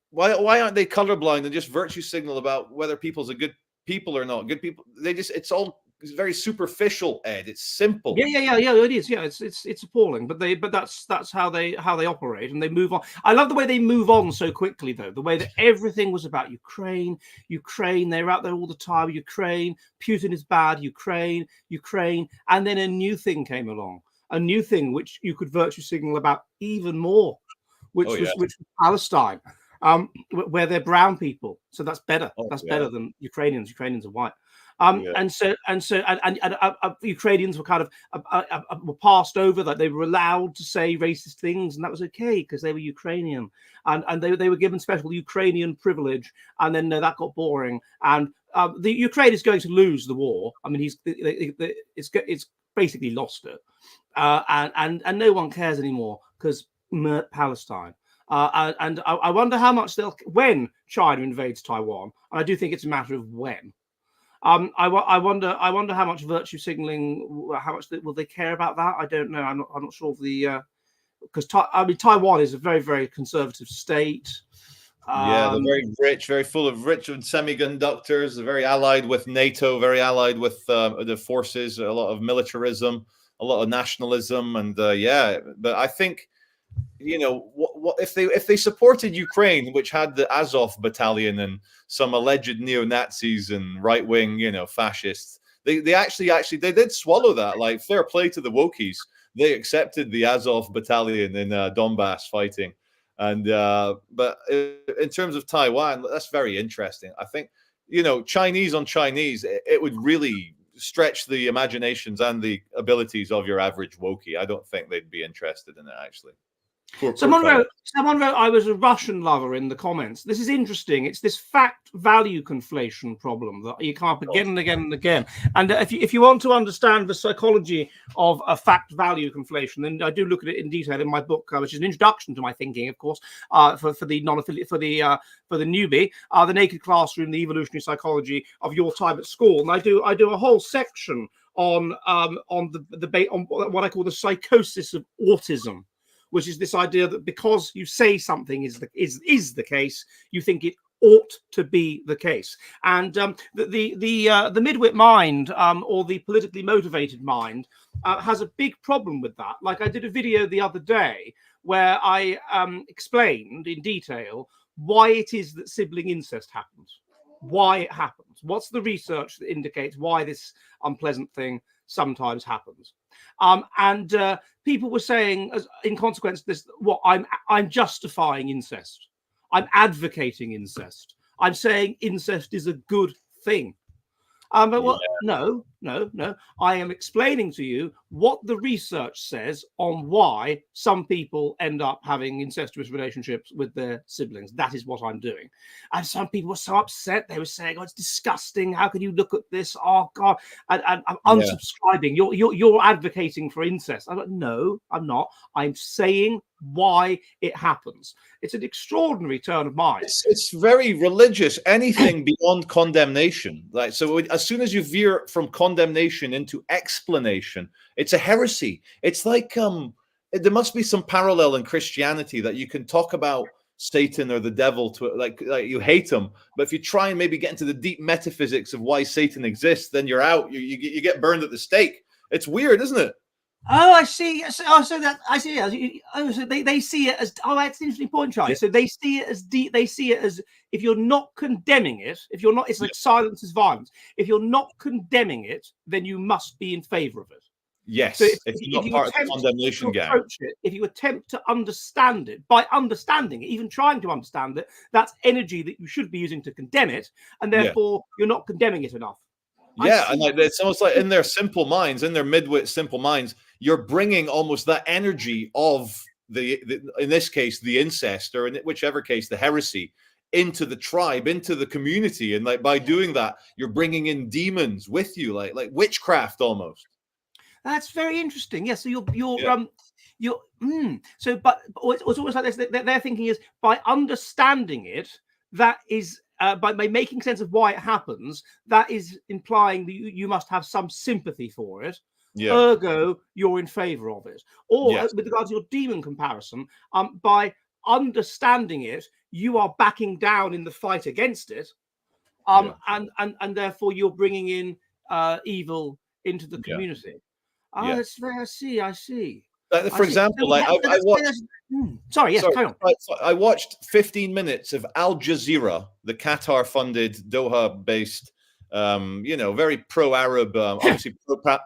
why aren't they colorblind and just virtue signal about whether people's a good people or not? Good people. It's very superficial, Ed. It's simple. Yeah. It is. Yeah, it's appalling. But that's how they operate, and they move on. I love the way they move on so quickly, though. The way that everything was about Ukraine. They're out there all the time. Ukraine. Putin is bad. Ukraine. And then a new thing came along. A new thing which you could virtue signal about even more, which was Palestine, where they're brown people. So that's better. Better than Ukrainians. Ukrainians are white. And Ukrainians were kind of were passed over, that they were allowed to say racist things, and that was okay because they were Ukrainian, and they were given special Ukrainian privilege, and then that got boring, and the Ukraine is going to lose the war. I mean, it's basically lost it, and no one cares anymore because Palestine. And I wonder how much when China invades Taiwan, and I do think it's a matter of when. I wonder how much virtue signaling, how much will they care about that? I don't know. I'm not sure of because Taiwan is a very, very conservative state. They're very rich, very full of rich semiconductors. They're very allied with NATO, very allied with the forces. A lot of militarism, a lot of nationalism, and But I think, what if they supported Ukraine, which had the Azov battalion and some alleged neo-Nazis and right-wing, fascists, they did swallow that. Like, fair play to the wokies. They accepted the Azov battalion in Donbass fighting. And but in terms of Taiwan, that's very interesting. I think, Chinese on Chinese, it would really stretch the imaginations and the abilities of your average wokie. I don't think they'd be interested in it, actually. Someone wrote, I was a Russian lover in the comments. This is interesting. It's this fact-value conflation problem that you come up again and again and again. And if you want to understand the psychology of a fact-value conflation, then I do look at it in detail in my book, which is an introduction to my thinking, of course, for the non-affiliate, for the newbie, the Naked Classroom, the evolutionary psychology of your time at school. And I do a whole section on the debate on what I call the psychosis of autism, which is this idea that because you say something is the case, you think it ought to be the case. And the midwit mind, or the politically motivated mind, has a big problem with that. Like, I did a video the other day where I explained in detail why it is that sibling incest happens, why it happens, what's the research that indicates why this unpleasant thing sometimes happens. And people were saying, as in consequence of this, what I'm justifying incest. I'm advocating incest. I'm saying incest is a good thing. But what? No. I am explaining to you what the research says on why some people end up having incestuous relationships with their siblings. That is what I'm doing. And some people were so upset. They were saying, "Oh, it's disgusting. How can you look at this? Oh God!" And I'm unsubscribing. You're advocating for incest. I'm like, no, I'm not. I'm saying why it happens. It's an extraordinary turn of mind. It's very religious. Anything beyond condemnation, like, so as soon as you veer from condemnation into explanation, it's a heresy. It's like there must be some parallel in Christianity that you can talk about Satan or the devil to like you hate him, but if you try and maybe get into the deep metaphysics of why Satan exists, then you're out. You get burned at the stake. It's weird, isn't it? Oh, I see. Oh, so that I see. Oh, so they see it as. Oh, that's an interesting point, Charlie. Yeah. So they see it as deep. They see it as, if you're not condemning it, if you're not, it's like silence is violence. If you're not condemning it, then you must be in favor of it. Yes. So if you're not part of the condemnation gang. If you attempt to understand it, by understanding it, even trying to understand it, that's energy that you should be using to condemn it, and therefore you're not condemning it enough. Yeah, and like it's almost like in their simple minds, in their midwit simple minds, you're bringing almost that energy of the in this case the incest, or in whichever case the heresy, into the tribe, into the community, and like by doing that, you're bringing in demons with you, like witchcraft almost. That's very interesting. Yeah, so so but it's almost like this. Their thinking is, by understanding it, that is. By making sense of why it happens, that is implying that you must have some sympathy for it. Yeah. Ergo, you're in favor of it. Or with regards to your demon comparison, by understanding it, you are backing down in the fight against it, and therefore you're bringing in evil into the community. That's very. I see. For example, like I watched. Sorry, yes, carry on. I watched 15 minutes of Al Jazeera, the Qatar-funded, Doha-based, very pro-Arab, obviously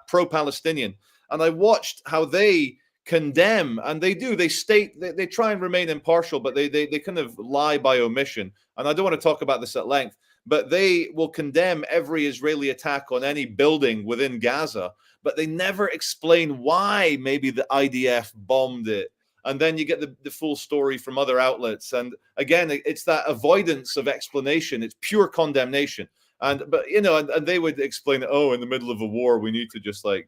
pro-Palestinian, and I watched how they condemn, and they state, they try and remain impartial, but they kind of lie by omission. And I don't want to talk about this at length, but they will condemn every Israeli attack on any building within Gaza, but they never explain why maybe the IDF bombed it. And then you get the full story from other outlets. And again, it's that avoidance of explanation. It's pure condemnation. And they would explain it, in the middle of a war, we need to just I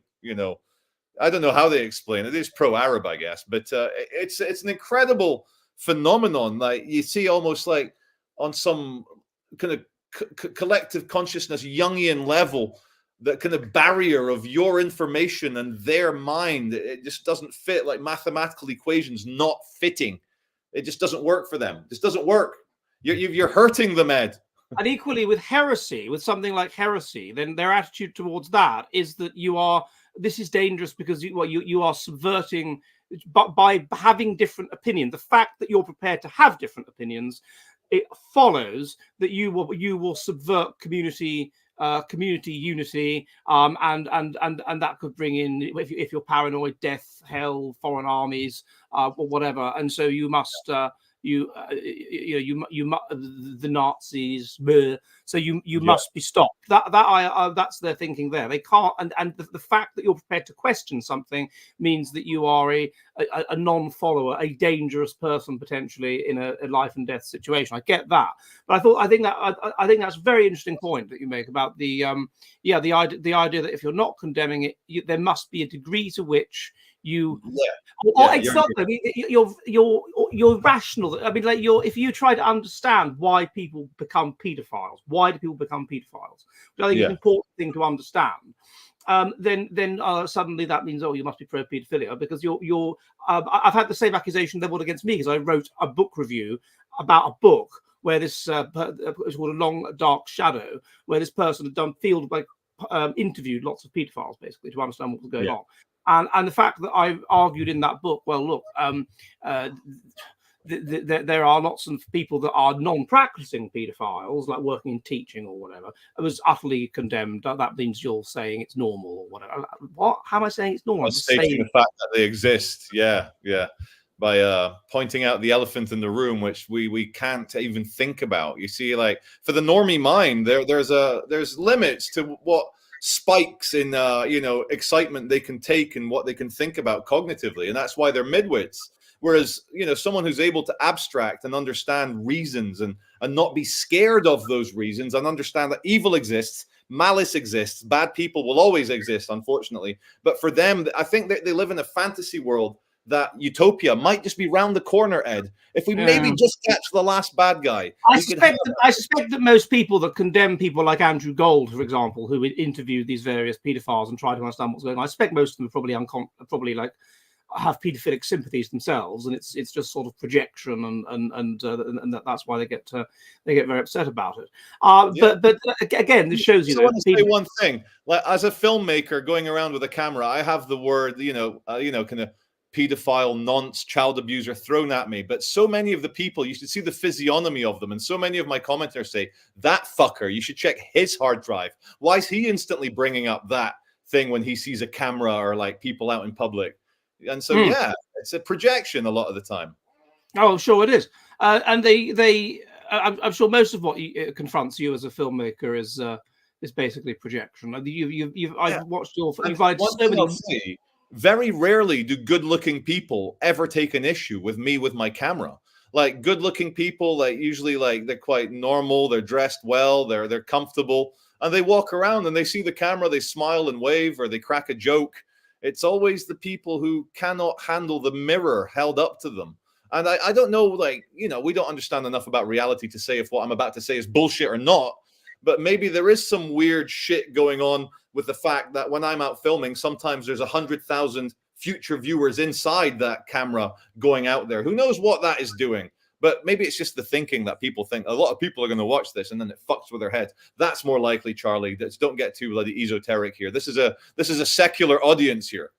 don't know how they explain it. It is pro-Arab, I guess. But it's an incredible phenomenon. Like, you see almost like on some kind of collective consciousness, Jungian level, that kind of barrier of your information and their mind, it just doesn't fit, like mathematical equations not fitting. It just doesn't work for them. This doesn't work. You're hurting them, Ed. And equally with heresy, with something like heresy, then their attitude towards that is that this is dangerous because you are subverting, but by having different opinions, the fact that you're prepared to have different opinions, it follows that you will subvert community unity, and that could bring in, if you're paranoid, death, hell, foreign armies, or whatever. And so you must the Nazis, so you must be stopped. That's their thinking there. They can't, and the fact that you're prepared to question something means that you are a non-follower, a dangerous person potentially in a life and death situation. I get that, but I think that's a very interesting point that you make about the idea that if you're not condemning it, there must be a degree to which you're rational. I mean, if you try to understand why people become paedophiles, why do people become paedophiles, which I think is an important thing to understand, then suddenly that means, you must be pro paedophilia, because I've had the same accusation leveled against me because I wrote a book review about a book where this it's called A Long Dark Shadow, where this person had done field interviewed lots of paedophiles basically to understand what was going on. And the fact that I argued in that book, well, look, there are lots of people that are non-practicing paedophiles, like working in teaching or whatever. It was utterly condemned. That means you're saying it's normal or whatever. What? How am I saying it's normal? I'm stating the fact that they exist. Yeah. By pointing out the elephant in the room, which we can't even think about. You see, like for the normie mind, there's limits to what spikes in excitement they can take and what they can think about cognitively, and that's why they're midwits. Whereas someone who's able to abstract and understand reasons and not be scared of those reasons and understand that evil exists, malice exists, bad people will always exist, unfortunately. But for them, I think that they live in a fantasy world that utopia might just be round the corner, Ed. If we maybe just catch the last bad guy. I suspect that most people that condemn people like Andrew Gold, for example, who interviewed these various paedophiles and tried to understand what's going on, I suspect most of them are probably like have paedophilic sympathies themselves, and it's just sort of projection, and that's why they get very upset about it. But again, this shows you. I want to say one thing. Like as a filmmaker going around with a camera, I have the word kind of pedophile, nonce, child abuser thrown at me. But so many of the people, you should see the physiognomy of them. And so many of my commenters say, that fucker, you should check his hard drive. Why is he instantly bringing up that thing when he sees a camera or like people out in public? And so, yeah, it's a projection a lot of the time. Oh, sure it is. And I'm sure most of what confronts you as a filmmaker is basically projection. I've watched your. You've had so many. Very rarely do good-looking people ever take an issue with me with my camera. Like good-looking people, like usually like they're quite normal, they're dressed well, they're comfortable, and they walk around and they see the camera, they smile and wave, or they crack a joke. It's always the people who cannot handle the mirror held up to them. And I don't know, like, we don't understand enough about reality to say if what I'm about to say is bullshit or not, but maybe there is some weird shit going on with the fact that when I'm out filming, sometimes there's 100,000 future viewers inside that camera going out there. Who knows what that is doing? But maybe it's just the thinking that people think a lot of people are going to watch this and then it fucks with their head. That's more likely, Charlie. Don't get too bloody esoteric here. This is a secular audience here.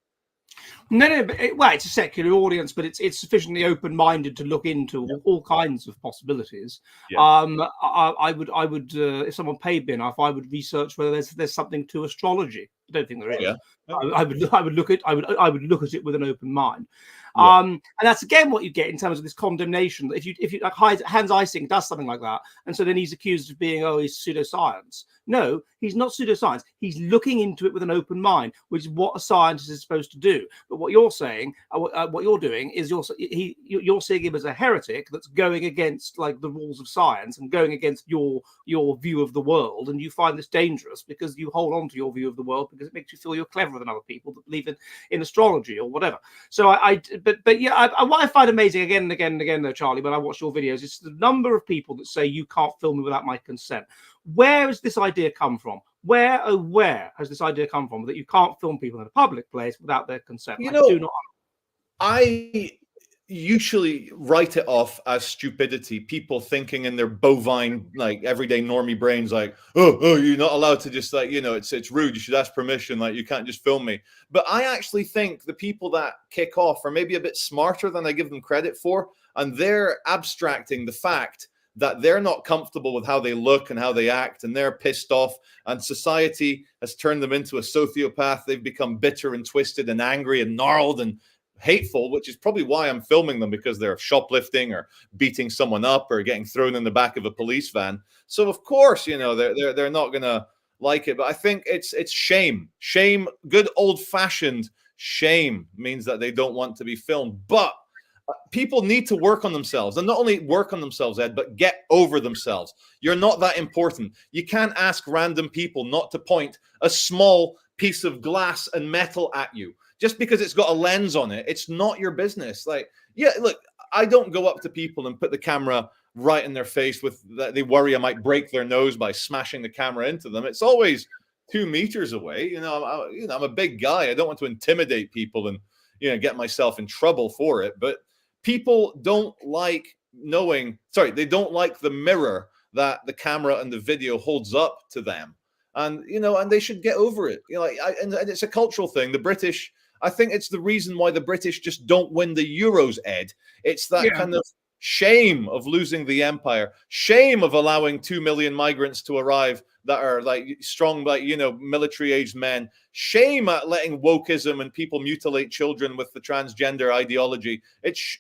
No, but it's a secular audience, but it's sufficiently open-minded to look into all kinds of possibilities. Yeah. I would if someone paid me enough, I would research whether there's something to astrology. I don't think there is. Yeah. I would look at it with an open mind. Yeah. And that's again what you get in terms of this condemnation. If you like Hans Eysenck does something like that, and so then he's accused of being he's pseudoscience. No, he's not pseudoscience. He's looking into it with an open mind, which is what a scientist is supposed to do. But what you're saying, what you're doing is you're seeing him as a heretic that's going against like the rules of science and going against your view of the world, and you find this dangerous because you hold on to your view of the world because it makes you feel you're cleverer than other people that believe in astrology or whatever. So what I find amazing again and again and again though, Charlie, when I watch your videos, is the number of people that say you can't film me without my consent. Where has this idea come from? Where has this idea come from that you can't film people in a public place without their consent? I usually write it off as stupidity. People thinking in their bovine, like everyday normie brains, like, oh, you're not allowed to just like, it's rude. You should ask permission. Like you can't just film me. But I actually think the people that kick off are maybe a bit smarter than I give them credit for, and they're abstracting the fact that they're not comfortable with how they look and how they act, and they're pissed off, and society has turned them into a sociopath. They've become bitter and twisted and angry and gnarled and hateful, which is probably why I'm filming them, because they're shoplifting or beating someone up or getting thrown in the back of a police van. So of course, they're not gonna like it. But I think it's shame. Good old-fashioned shame means that they don't want to be filmed. But people need to work on themselves, and not only work on themselves, Ed, but get over themselves. You're not that important. You can't ask random people not to point a small piece of glass and metal at you just because it's got a lens on it. It's not your business. Like, yeah, look, I don't go up to people and put the camera right in their face with that. They worry I might break their nose by smashing the camera into them. It's always 2 meters away. I'm a big guy. I don't want to intimidate people and get myself in trouble for it. But people don't like they don't like the mirror that the camera and the video holds up to them. And, and they should get over it. And it's a cultural thing. The British, I think it's the reason why the British just don't win the Euros, Ed. It's that kind of shame of losing the empire, shame of allowing 2 million migrants to arrive that are strong, military-aged men, shame at letting wokeism and people mutilate children with the transgender ideology.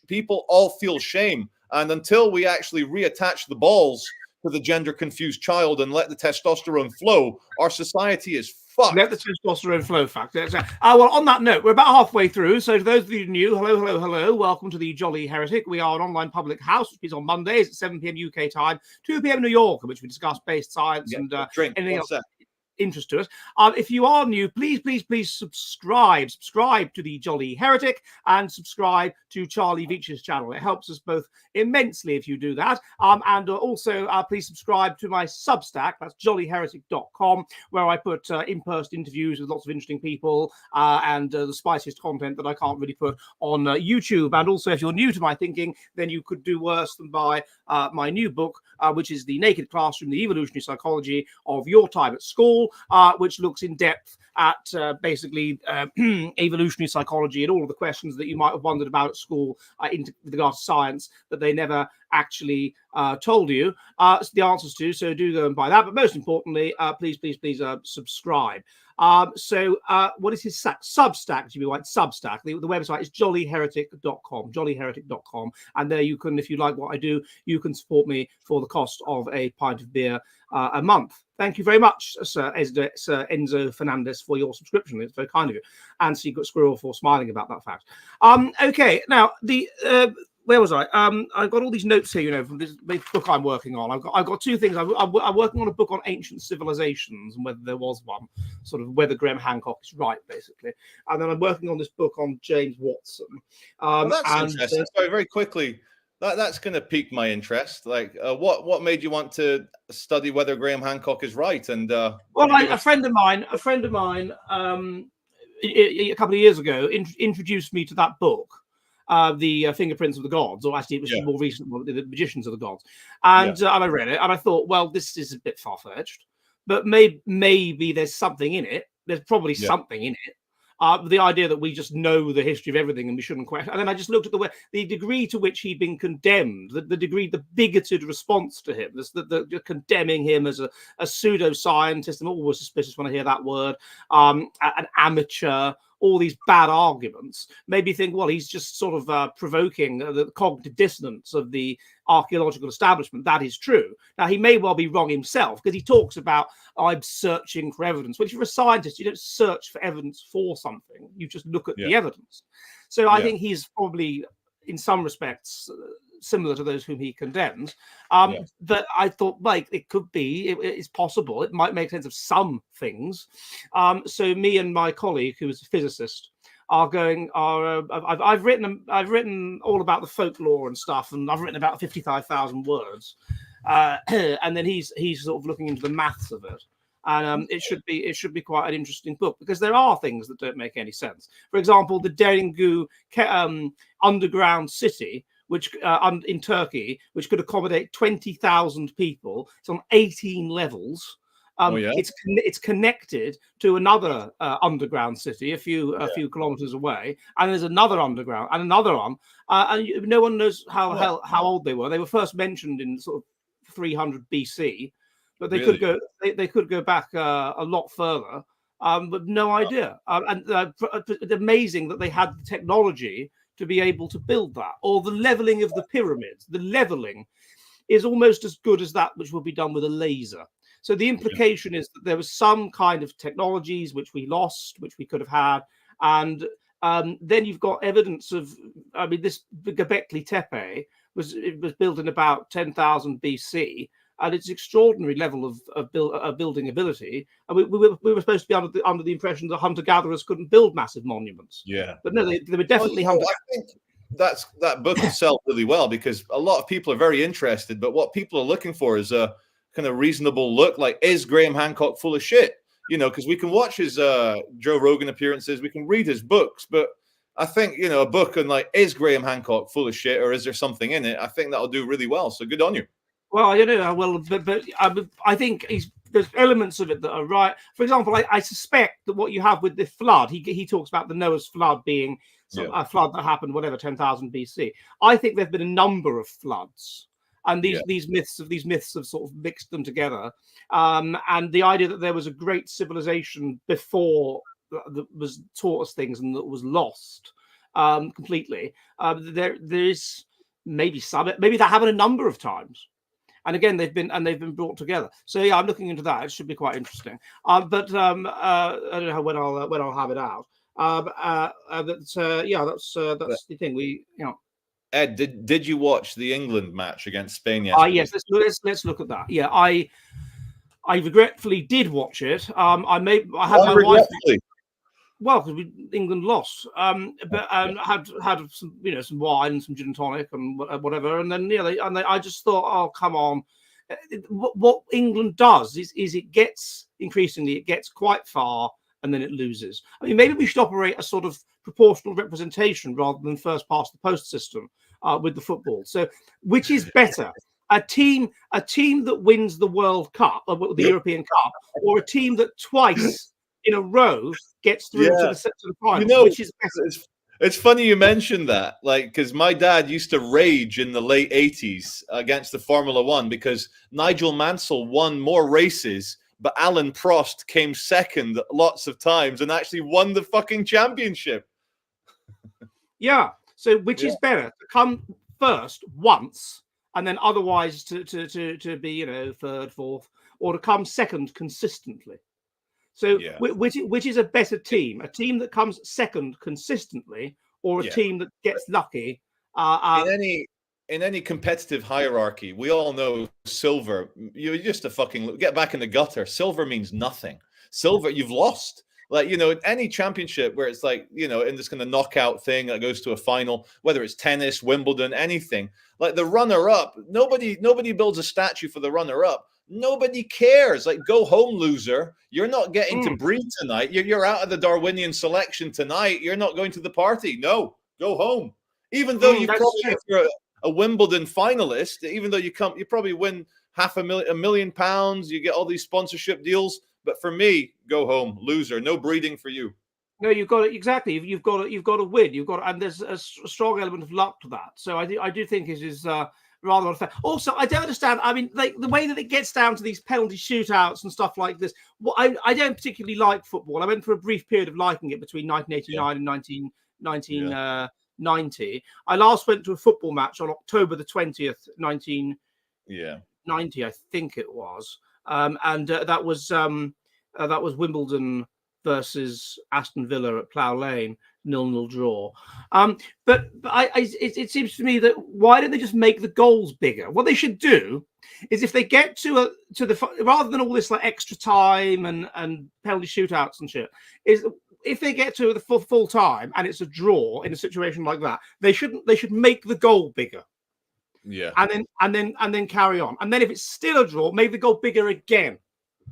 People all feel shame. And until we actually reattach the balls to the gender-confused child and let the testosterone flow, our society is fucked. Let the testosterone flow factor. Well, on that note, we're about halfway through. So to those of you new, hello. Welcome to the Jolly Heretic. We are an online public house, which is on Mondays at 7 p.m. UK time, 2 p.m. New York, in which we discuss based science and anything else. Interest to us. If you are new, please subscribe to the Jolly Heretic and subscribe to Charlie Veach's channel. It helps us both immensely if you do that. And also please subscribe to my Substack. That's jollyheretic.com, where I put in-person interviews with lots of interesting people and the spiciest content that I can't really put on YouTube. And also, if you're new to my thinking, then you could do worse than buy my new book, which is The Naked Classroom, the Evolutionary Psychology of Your Time at School, which looks in depth at basically evolutionary psychology and all of the questions that you might have wondered about at school with regards to science that they never actually told you the answers to. So do go and buy that. But most importantly, please subscribe. So what is his Substack? To be right, Substack. The website is jollyheretic.com, and there you can, if you like what I do, you can support me for the cost of a pint of beer a month. Thank you very much, Sir Enzo Fernandez, for your subscription. It's very kind of you. And Secret Squirrel for smiling about that fact. Okay, now where was I? I've got all these notes here, from this book I'm working on. I've got two things. I'm working on a book on ancient civilizations and whether there was one, sort of whether Graham Hancock is right, basically. And then I'm working on this book on James Watson. That's interesting. Sorry, very quickly. That's going to pique my interest. What made you want to study whether Graham Hancock is right? And a friend of mine, a couple of years ago, introduced me to that book, the Fingerprints of the Gods, or actually it was the more recent one, the Magicians of the Gods. And I read it, and I thought, well, this is a bit far-fetched, but maybe there's something in it. There's probably something in it. The idea that we just know the history of everything and we shouldn't question. And then I just looked at the degree to which he'd been condemned, the bigoted response to him, the condemning him as a pseudo-scientist. I'm always suspicious when I hear that word, an amateur, all these bad arguments made me think, well, he's just sort of provoking the cognitive dissonance of the archaeological establishment. That is true. Now, he may well be wrong himself because he talks about, I'm searching for evidence. Well, if you're a scientist, you don't search for evidence for something. You just look at the evidence. So I think he's probably, in some respects, similar to those whom he condemns. That I thought, it could be, it's possible. It might make sense of some things. So me and my colleague, who is a physicist, I've written all about the folklore and stuff, and I've written about 55,000 words. And then he's sort of looking into the maths of it. And it should be quite an interesting book because there are things that don't make any sense. For example, the Deringu underground city, which in Turkey, which could accommodate 20,000 people. It's on 18 levels. It's connected to another underground city a few kilometers away, and there's another underground and another one, and no one knows how old they were. They were first mentioned in sort of 300 BC, but they could go back a lot further, but no idea. And it's amazing that they had the technology to be able to build that. Or the leveling of the pyramids. The leveling is almost as good as that which will be done with a laser. So the implication is that there was some kind of technologies which we lost, which we could have had. And then you've got evidence of, this Göbekli Tepe was built in about 10,000 BC. And it's extraordinary level of building ability. And we were supposed to be under the impression that hunter-gatherers couldn't build massive monuments. Yeah. But no, they were definitely hunter. I think that book will sell really well because a lot of people are very interested, but what people are looking for is a kind of reasonable look. Like, is Graham Hancock full of shit? Because we can watch his Joe Rogan appearances, we can read his books, but I think, you know, a book on like, is Graham Hancock full of shit or is there something in it? I think that'll do really well. So good on you. Well, I don't know. Well, but I think there's elements of it that are right. For example, I suspect that what you have with the flood, he talks about the Noah's flood being a flood that happened, whatever, 10,000 BC. I think there've been a number of floods, and these myths have sort of mixed them together. And the idea that there was a great civilization before that was taught us things and that was lost completely. There is maybe that happened a number of times. And again, they've been brought together. So yeah, I'm looking into that. It should be quite interesting. I don't know when I'll have it out. That's the thing. Ed, did you watch the England match against Spain yesterday? Yes, let's look at that. Yeah, I regretfully did watch it. I had my wife. Well, because England lost, but had some, some wine and some gin and tonic and whatever, and then I just thought, oh come on, what England does is it gets quite far and then it loses. I mean, maybe we should operate a sort of proportional representation rather than first past the post system with the football. So, which is better? A team that wins the World Cup, or the European Cup, or a team that twice in a row gets through to the final, which is better. It's funny you mentioned that, like, because my dad used to rage in the late 80s against the Formula One because Nigel Mansell won more races, but Alan Prost came second lots of times and actually won the fucking championship. Yeah. So which is better, to come first once and then otherwise to be third, fourth, or to come second consistently? So which is a better team? A team that comes second consistently, or a team that gets lucky? In any competitive hierarchy, we all know silver. You're just a fucking get back in the gutter. Silver means nothing. Silver, you've lost. Like, in any championship where it's like, in this kind of knockout thing that goes to a final, whether it's tennis, Wimbledon, anything, like the runner-up, nobody builds a statue for the runner-up. Nobody cares. Like, go home, loser. You're not getting to breathe tonight. You're out of the Darwinian selection tonight. You're not going to the party. No, go home. Even though if you're a Wimbledon finalist, even though you probably win £1 million. You get all these sponsorship deals. But for me, go home, loser. No breathing for you. No, you've got it exactly. You've got to win. And there's a strong element of luck to that. So I do think it is rather unfair. Also, I don't understand. I mean, like the way that it gets down to these penalty shootouts and stuff like this. Well, I don't particularly like football. I went for a brief period of liking it between 1989 and 1990. I last went to a football match on October the 20th, 1990, I think it was. And that was Wimbledon versus Aston Villa at Plough Lane, 0-0 draw. But it seems to me that why don't they just make the goals bigger? What they should do is, if they get to the rather than all this like extra time and penalty shootouts and shit, is if they get to the full time and it's a draw in a situation like that, they should make the goal bigger. Yeah. And then carry on. And then if it's still a draw, make the goal bigger again.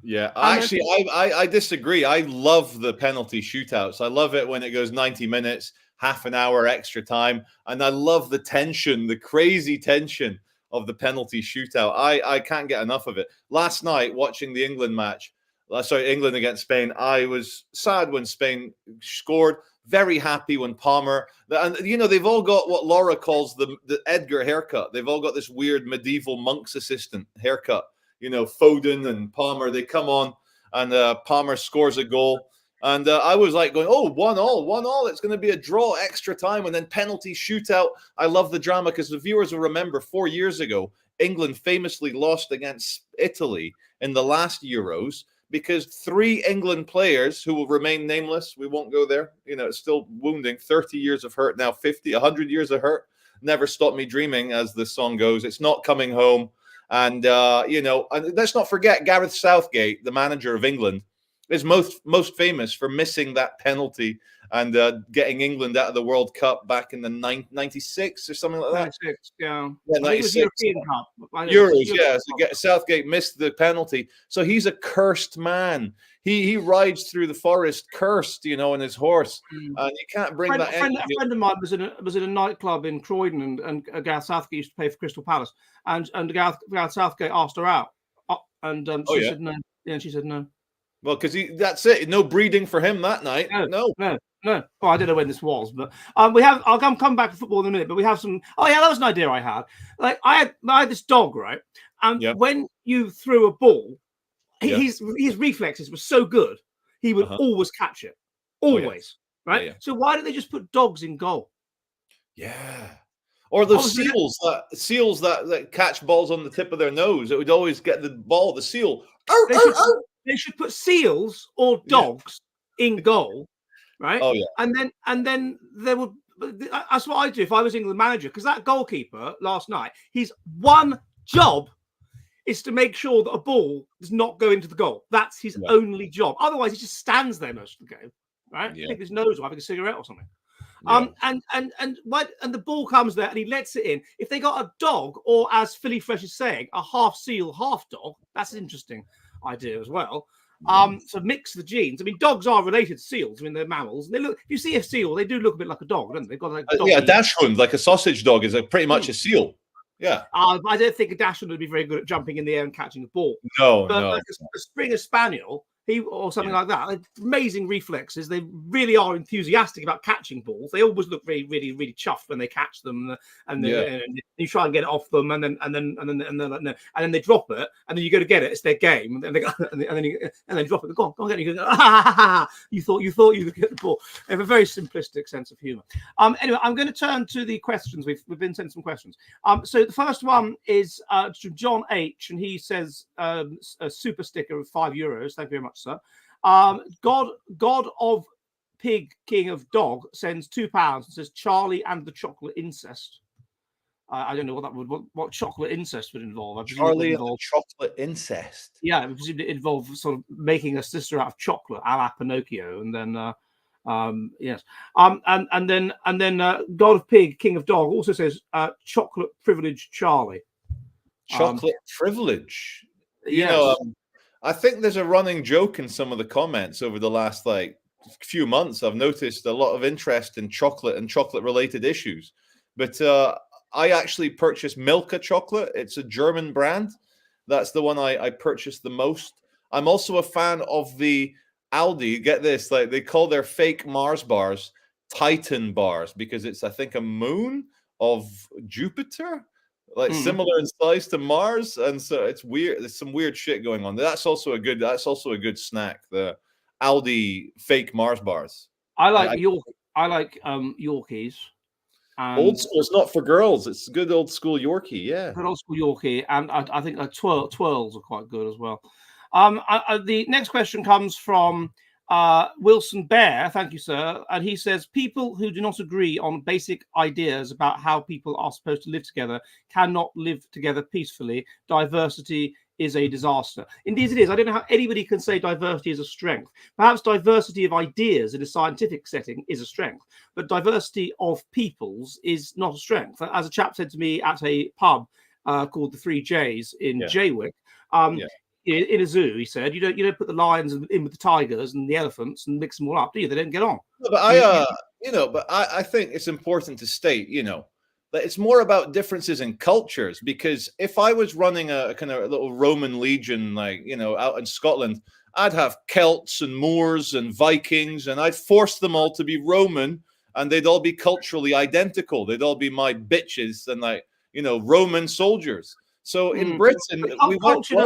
Yeah. Actually, I disagree. I love the penalty shootouts. I love it when it goes 90 minutes, half an hour extra time. And I love the tension, the crazy tension of the penalty shootout. I can't get enough of it. Last night, watching the England match, England against Spain, I was sad when Spain scored. Very happy when Palmer, and they've all got what Laura calls the Edgar haircut. They've all got this weird medieval monk's assistant haircut. Foden and Palmer, they come on, and Palmer scores a goal. And I was like going, oh, 1-1. It's going to be a draw, extra time, and then penalty shootout. I love the drama because the viewers will remember 4 years ago, England famously lost against Italy in the last Euros, because 3 England players who will remain nameless, we won't go there, it's still wounding, 30 years of hurt now, 50, 100 years of hurt, never stopped me dreaming, as the song goes. It's not coming home. And, and let's not forget Gareth Southgate, the manager of England, is most famous for missing that penalty and getting England out of the World Cup back in the 96 or something like that. 96, yeah. Yeah, I think it was 96. European Cup. Euros, yeah. So Southgate missed the penalty. So he's a cursed man. He rides through the forest cursed, on his horse. And you can't bring that in. A friend of mine was in a nightclub in Croydon, and Gareth Southgate used to play for Crystal Palace. And Gareth Southgate asked her out. And she said no. Yeah, and she said no. Well, because that's it. No breeding for him that night. No. Well, I don't know when this was, but I'll come back to football in a minute. But we have some. Oh yeah, that was an idea I had. Like I had this dog, right? And when you threw a ball, his reflexes were so good, he would always catch it, always, right? Yeah. So why don't they just put dogs in goal? Yeah. Or those seals that catch balls on the tip of their nose. It would always get the ball, the seal. They should put seals or dogs in goal, right? Oh yeah. And then there would. That's what I do if I was England manager, because that goalkeeper last night, his one job is to make sure that a ball does not go into the goal. That's his only job. Otherwise, he just stands there most of the game, right? Yeah. Take his nose or having a cigarette or something. Yeah. And the ball comes there and he lets it in. If they got a dog, or as Philly Fresh is saying, a half seal, half dog, that's an interesting idea as well. So mix the genes. I mean, dogs are related to seals. I mean, they're mammals. They look. If you see a seal, they do look a bit like a dog, don't they? They've got like a dachshund, like a sausage dog, is pretty much a seal. Yeah. I don't think a dachshund would be very good at jumping in the air and catching a ball. No, but like a Springer Spaniel, or something like that. Amazing reflexes. They really are enthusiastic about catching balls. They always look really, really, really chuffed when they catch them, and you try and get it off them, and then they drop it, and then you go to get it. It's their game, and they drop it. Go on, get it. You go, you thought you could get the ball. They have a very simplistic sense of humor. Anyway, I'm going to turn to the questions. We've been sent some questions. So the first one is to John H, and he says a super sticker of €5. Thank you very much, sir. God of Pig, King of Dog sends £2 and says Charlie and the chocolate incest. I don't know what chocolate incest would involve. Charlie and the chocolate incest. Yeah, I presume it involves sort of making a sister out of chocolate, a la Pinocchio, and then yes, and then God of Pig, King of Dog also says chocolate privilege Charlie. Chocolate privilege. You know, I think there's a running joke in some of the comments over the last few months. I've noticed a lot of interest in chocolate and chocolate-related issues. But I actually purchased Milka chocolate. It's a German brand. That's the one I purchased the most. I'm also a fan of the Aldi. Get this, they call their fake Mars bars Titan bars because it's, I think, a moon of Jupiter. Similar in size to Mars, and so it's weird. There's some weird shit going on. That's also a good snack. The Aldi fake Mars bars. I like Yorkies. Old school. It's not for girls. It's good old school Yorkie. Yeah, good old school Yorkie, and I think twirls are quite good as well. The next question comes from Wilson Bear, thank you, sir. And he says, people who do not agree on basic ideas about how people are supposed to live together cannot live together peacefully. Diversity is a disaster. Indeed, it is. I don't know how anybody can say diversity is a strength. Perhaps diversity of ideas in a scientific setting is a strength, but diversity of peoples is not a strength. As a chap said to me at a pub called the Three J's in Jaywick, in a zoo, he said, you don't put the lions in with the tigers and the elephants and mix them all up, do you? They don't get on. But I think it's important to state, that it's more about differences in cultures. Because if I was running a kind of a little Roman legion, out in Scotland, I'd have Celts and Moors and Vikings, and I'd force them all to be Roman, and they'd all be culturally identical. They'd all be my bitches and Roman soldiers. So in Britain, culture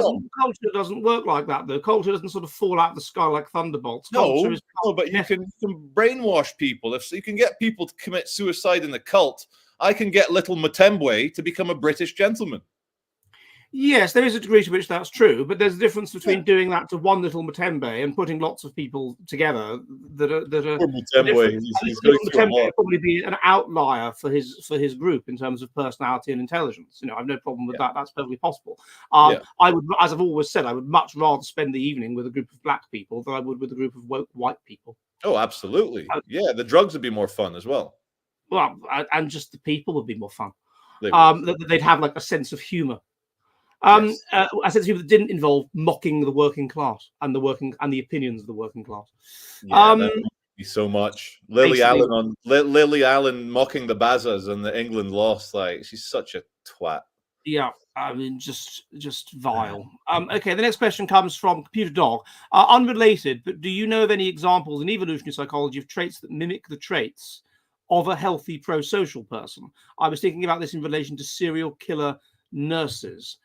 doesn't work like that, though. Culture doesn't sort of fall out of the sky like thunderbolts. No, but you can brainwash people. If you can get people to commit suicide in a cult, I can get little Matembwe to become a British gentleman. Yes, there is a degree to which that's true, but there's a difference between doing that to one little Mutembe and putting lots of people together that are Poor Mutembe, he's going through a Mutembe lot. would probably be an outlier for his group in terms of personality and intelligence. You know, I've no problem with that. That's perfectly possible. I would, as I've always said, I would much rather spend the evening with a group of black people than I would with a group of woke white people. Oh, absolutely. Yeah, the drugs would be more fun as well. Well, and just the people would be more fun. They They'd have like a sense of humor. Yes. A sense of humor that didn't involve mocking the working class and the opinions of the working class. Yeah, that would be so much. Lily Allen mocking the Bazas and the England lost. Like, she's such a twat. Yeah, I mean, just vile. Okay, the next question comes from Computer Dog. Unrelated, but do you know of any examples in evolutionary psychology of traits that mimic the traits of a healthy pro-social person? I was thinking about this in relation to serial killer nurses.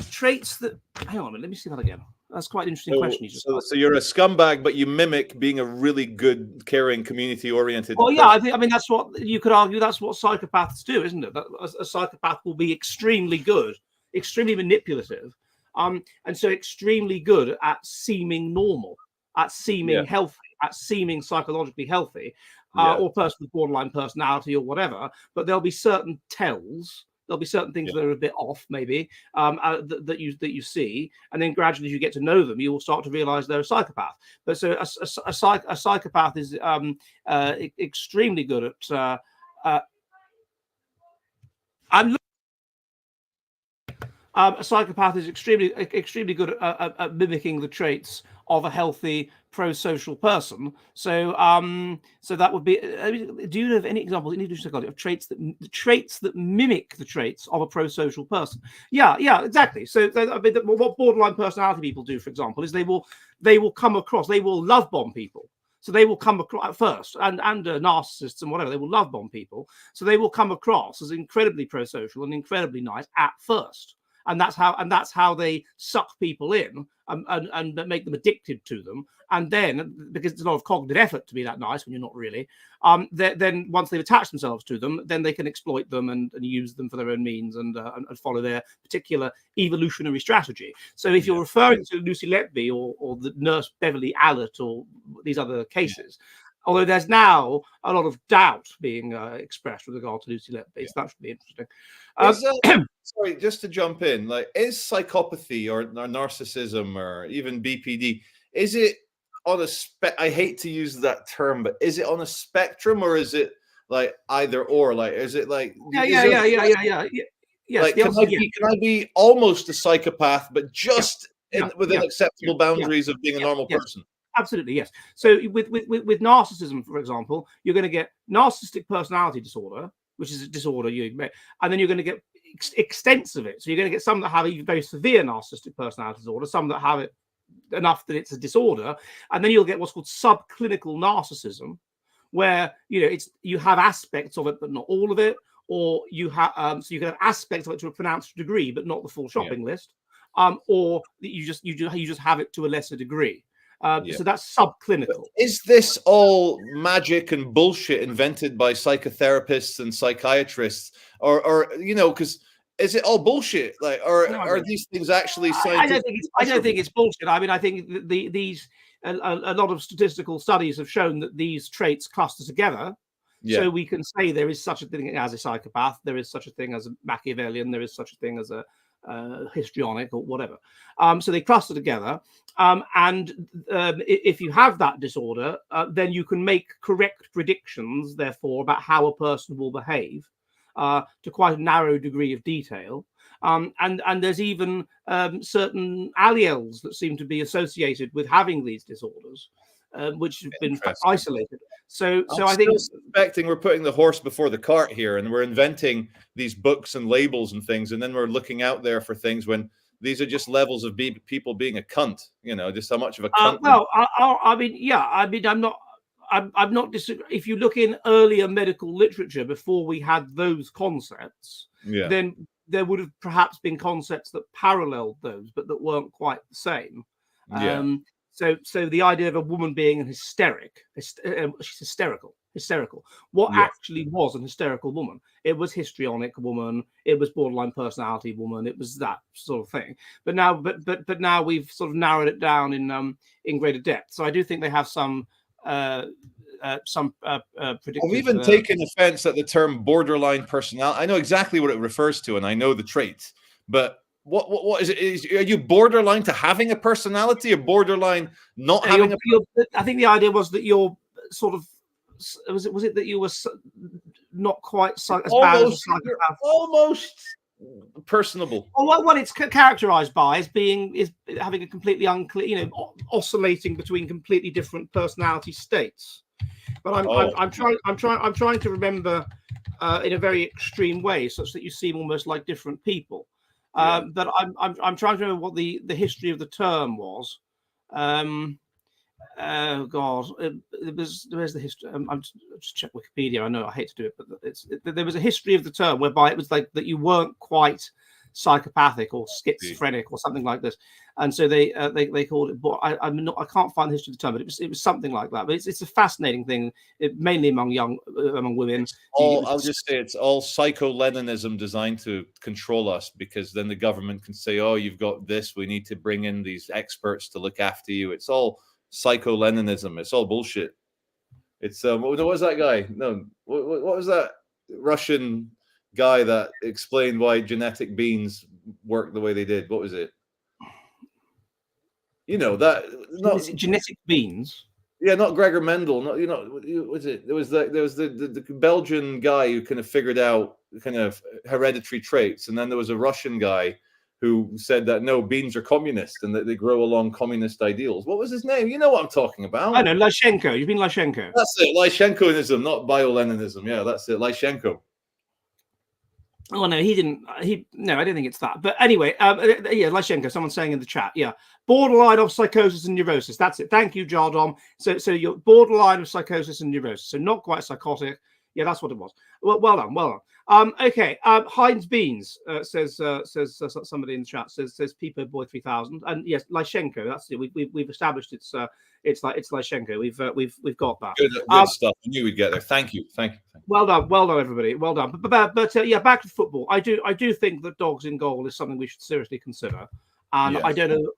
Traits that... Hang on a minute, let me see that again. That's quite an interesting question. So you're a scumbag, but you mimic being a really good, caring, community-oriented. Well, yeah, I mean that's what you could argue. That's what psychopaths do, isn't it? That a psychopath will be extremely good, extremely manipulative, and so extremely good at seeming normal, at seeming healthy, at seeming psychologically healthy, or a person with borderline personality or whatever. But there'll be certain tells. There'll be certain things that are a bit off, maybe that you see, and then gradually, as you get to know them, you will start to realize they're a psychopath. But so a psychopath is extremely good at. A psychopath is extremely good at mimicking the traits of a healthy pro-social person. So so that would be. Do you know of any examples in evolutionary psychology of traits that mimic the traits of a pro-social person? Yeah, exactly. So I mean, what borderline personality people do, for example, is they will come across, they will love bomb people. So they will come across at first, and narcissists and whatever, they will love bomb people. So they will come across as incredibly pro-social and incredibly nice at first. And that's how they suck people in and make them addicted to them. And then, because it's a lot of cognitive effort to be that nice when you're not really, then once they've attached themselves to them, then they can exploit them and use them for their own means and follow their particular evolutionary strategy. So if you're referring to Lucy Letby or the nurse Beverly Allett or these other cases, although there's now a lot of doubt being expressed with regard to Lucy Letby, so that should be interesting. Sorry, just to jump in, like, is psychopathy or narcissism or even BPD, is it on a I hate to use that term, but is it on a spectrum or is it like either or? Like, is it like yeah. Yes, like, can I be almost a psychopath, but just within acceptable boundaries of being a normal person? Absolutely, yes. So with narcissism, for example, you're going to get narcissistic personality disorder, which is a disorder and then you're going to get extents of it. So you're going to get some that have even very severe narcissistic personality disorder, some that have it enough that it's a disorder, and then you'll get what's called subclinical narcissism, where you have aspects of it but not all of it, or you have so you can have aspects of it to a pronounced degree but not the full shopping list, or you just have it to a lesser degree. So that's subclinical. Is this all magic and bullshit invented by psychotherapists and psychiatrists, or because is it all bullshit? Like, or are these things actually scientific? I don't think it's bullshit. I mean, I think a lot of statistical studies have shown that these traits cluster together. So we can say there is such a thing as a psychopath, there is such a thing as a Machiavellian, there is such a thing as a histrionic or whatever. So they cluster together. And if you have that disorder, then you can make correct predictions, therefore, about how a person will behave to quite a narrow degree of detail. And there's even certain alleles that seem to be associated with having these disorders, which have been isolated. So I think suspecting we're putting the horse before the cart here, and we're inventing these books and labels and things, and then we're looking out there for things when these are just levels of people being a cunt. Just how much of a cunt. I'm not disagreeing. If you look in earlier medical literature before we had those concepts, then there would have perhaps been concepts that paralleled those, but that weren't quite the same. So the idea of a woman being an she's hysterical. What Yes. actually was an hysterical woman? It was histrionic woman. It was borderline personality woman. It was that sort of thing. But now we've sort of narrowed it down in greater depth. So I do think they have some predictive. I've even taken offense at the term borderline personality. I know exactly what it refers to, and I know the traits. But what is it? Are you borderline to having a personality, or borderline not having I think the idea was that you're sort of. Was it that you were not quite as bad as a psychopath? Almost personable. Well, what it's characterized by is having a completely unclear, oscillating between completely different personality states. But I'm trying to remember in a very extreme way, such that you seem almost like different people. But I'm trying to remember what the history of the term was. Oh God, there's the history. I'm just check Wikipedia. I know I hate to do it, but there was a history of the term whereby it was like that you weren't quite psychopathic or schizophrenic or something like this, and so they called it. But I can't find the history of the term, but it was something like that. But it's a fascinating thing, mainly among women. I'll just say it's all psycho-Leninism designed to control us, because then the government can say, "Oh, you've got this. We need to bring in these experts to look after you." It's all psycho-Leninism. It's all bullshit. It's what was that guy? No, what was that Russian guy that explained why genetic beans work the way they did? What was it? Not genetic beans. Yeah, not Gregor Mendel. Not was it? There was the Belgian guy who kind of figured out kind of hereditary traits, and then there was a Russian guy who said that no, beans are communist and that they grow along communist ideals. What was his name? You know what I'm talking about? I know, Lyshenko. You've been Lyshenko. That's it, Lyshenkoism, not bio-Leninism. Yeah, that's it, Lyshenko. Oh no, he didn't. No, I don't think it's that. But anyway, yeah, Lyshenko. Someone's saying in the chat, yeah, borderline of psychosis and neurosis. That's it. Thank you, Jardom. So you're borderline of psychosis and neurosis. So not quite psychotic. Yeah, that's what it was. Well done. Okay. Heinz Beans says somebody in the chat says Peepo Boy 3000, and yes, Lyshenko. That's it. We've established it's Lyshenko. We've got that. Good stuff. I knew we'd get there. Thank you. Well done, everybody. Well done. But yeah, back to football. I do think that dogs in goal is something we should seriously consider. And yes.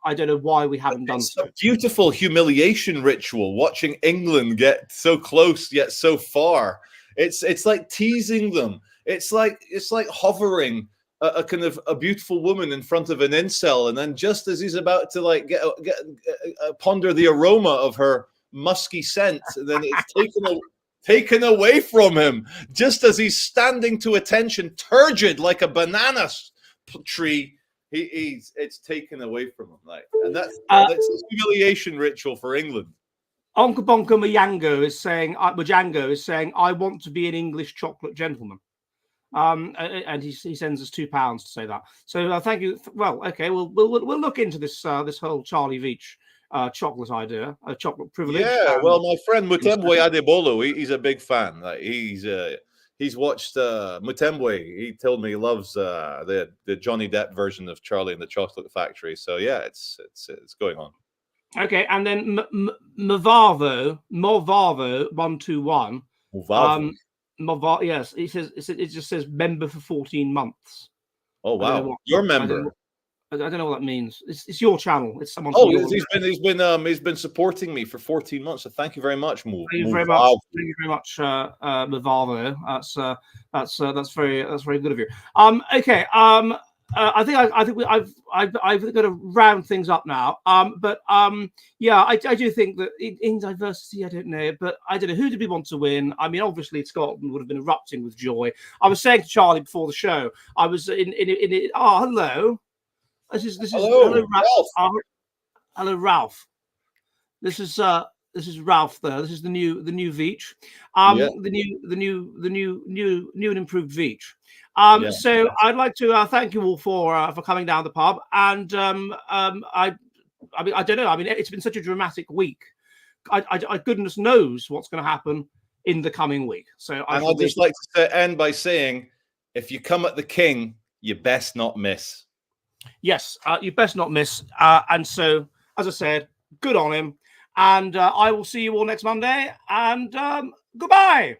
I don't know why we haven't done so. A beautiful humiliation ritual, watching England get so close yet so far. It's like teasing them. It's like hovering a kind of a beautiful woman in front of an incel, and then just as he's about to like get ponder the aroma of her musky scent, and then it's taken away from him just as he's standing to attention, turgid like a banana tree. It's taken away from him, like, and that's a humiliation ritual for England. Onka Bonka Mayango is saying, I want to be an English chocolate gentleman. And he sends us £2 to say that. So thank you. Well, okay, we'll look into this whole Charlie Veitch chocolate idea, chocolate privilege. Yeah, well, my friend Mutembwe Adebolo, he's a big fan. Like he's watched Mutembwe. He told me he loves the Johnny Depp version of Charlie and the Chocolate Factory. So yeah, it's going on. Okay, and then Movavo 121. Movavo. Yes, it just says member for 14 months. Oh wow, your member. I don't know what that means. It's your channel. It's someone. Oh, he's been supporting me for 14 months. So thank you very much, Thank you very much, Movavo. That's very good of you. Okay. I think I've got to round things up now. Yeah, I do think that in diversity, I don't know, but I don't know who did we want to win. I mean, obviously Scotland would have been erupting with joy. I was saying to Charlie before the show, I was in it. Oh, hello. This is hello, Ralph. Hello, Ralph. This is Ralph there. This is the new Veitch. The new and improved Veitch. So I'd like to thank you all for coming down the pub. And I mean, I don't know. I mean, it's been such a dramatic week. I goodness knows what's going to happen in the coming week. So I'd just like to end by saying, if you come at the king, you best not miss. Yes, you best not miss. And so, as I said, Good on him. And I will see you all next Monday. And goodbye.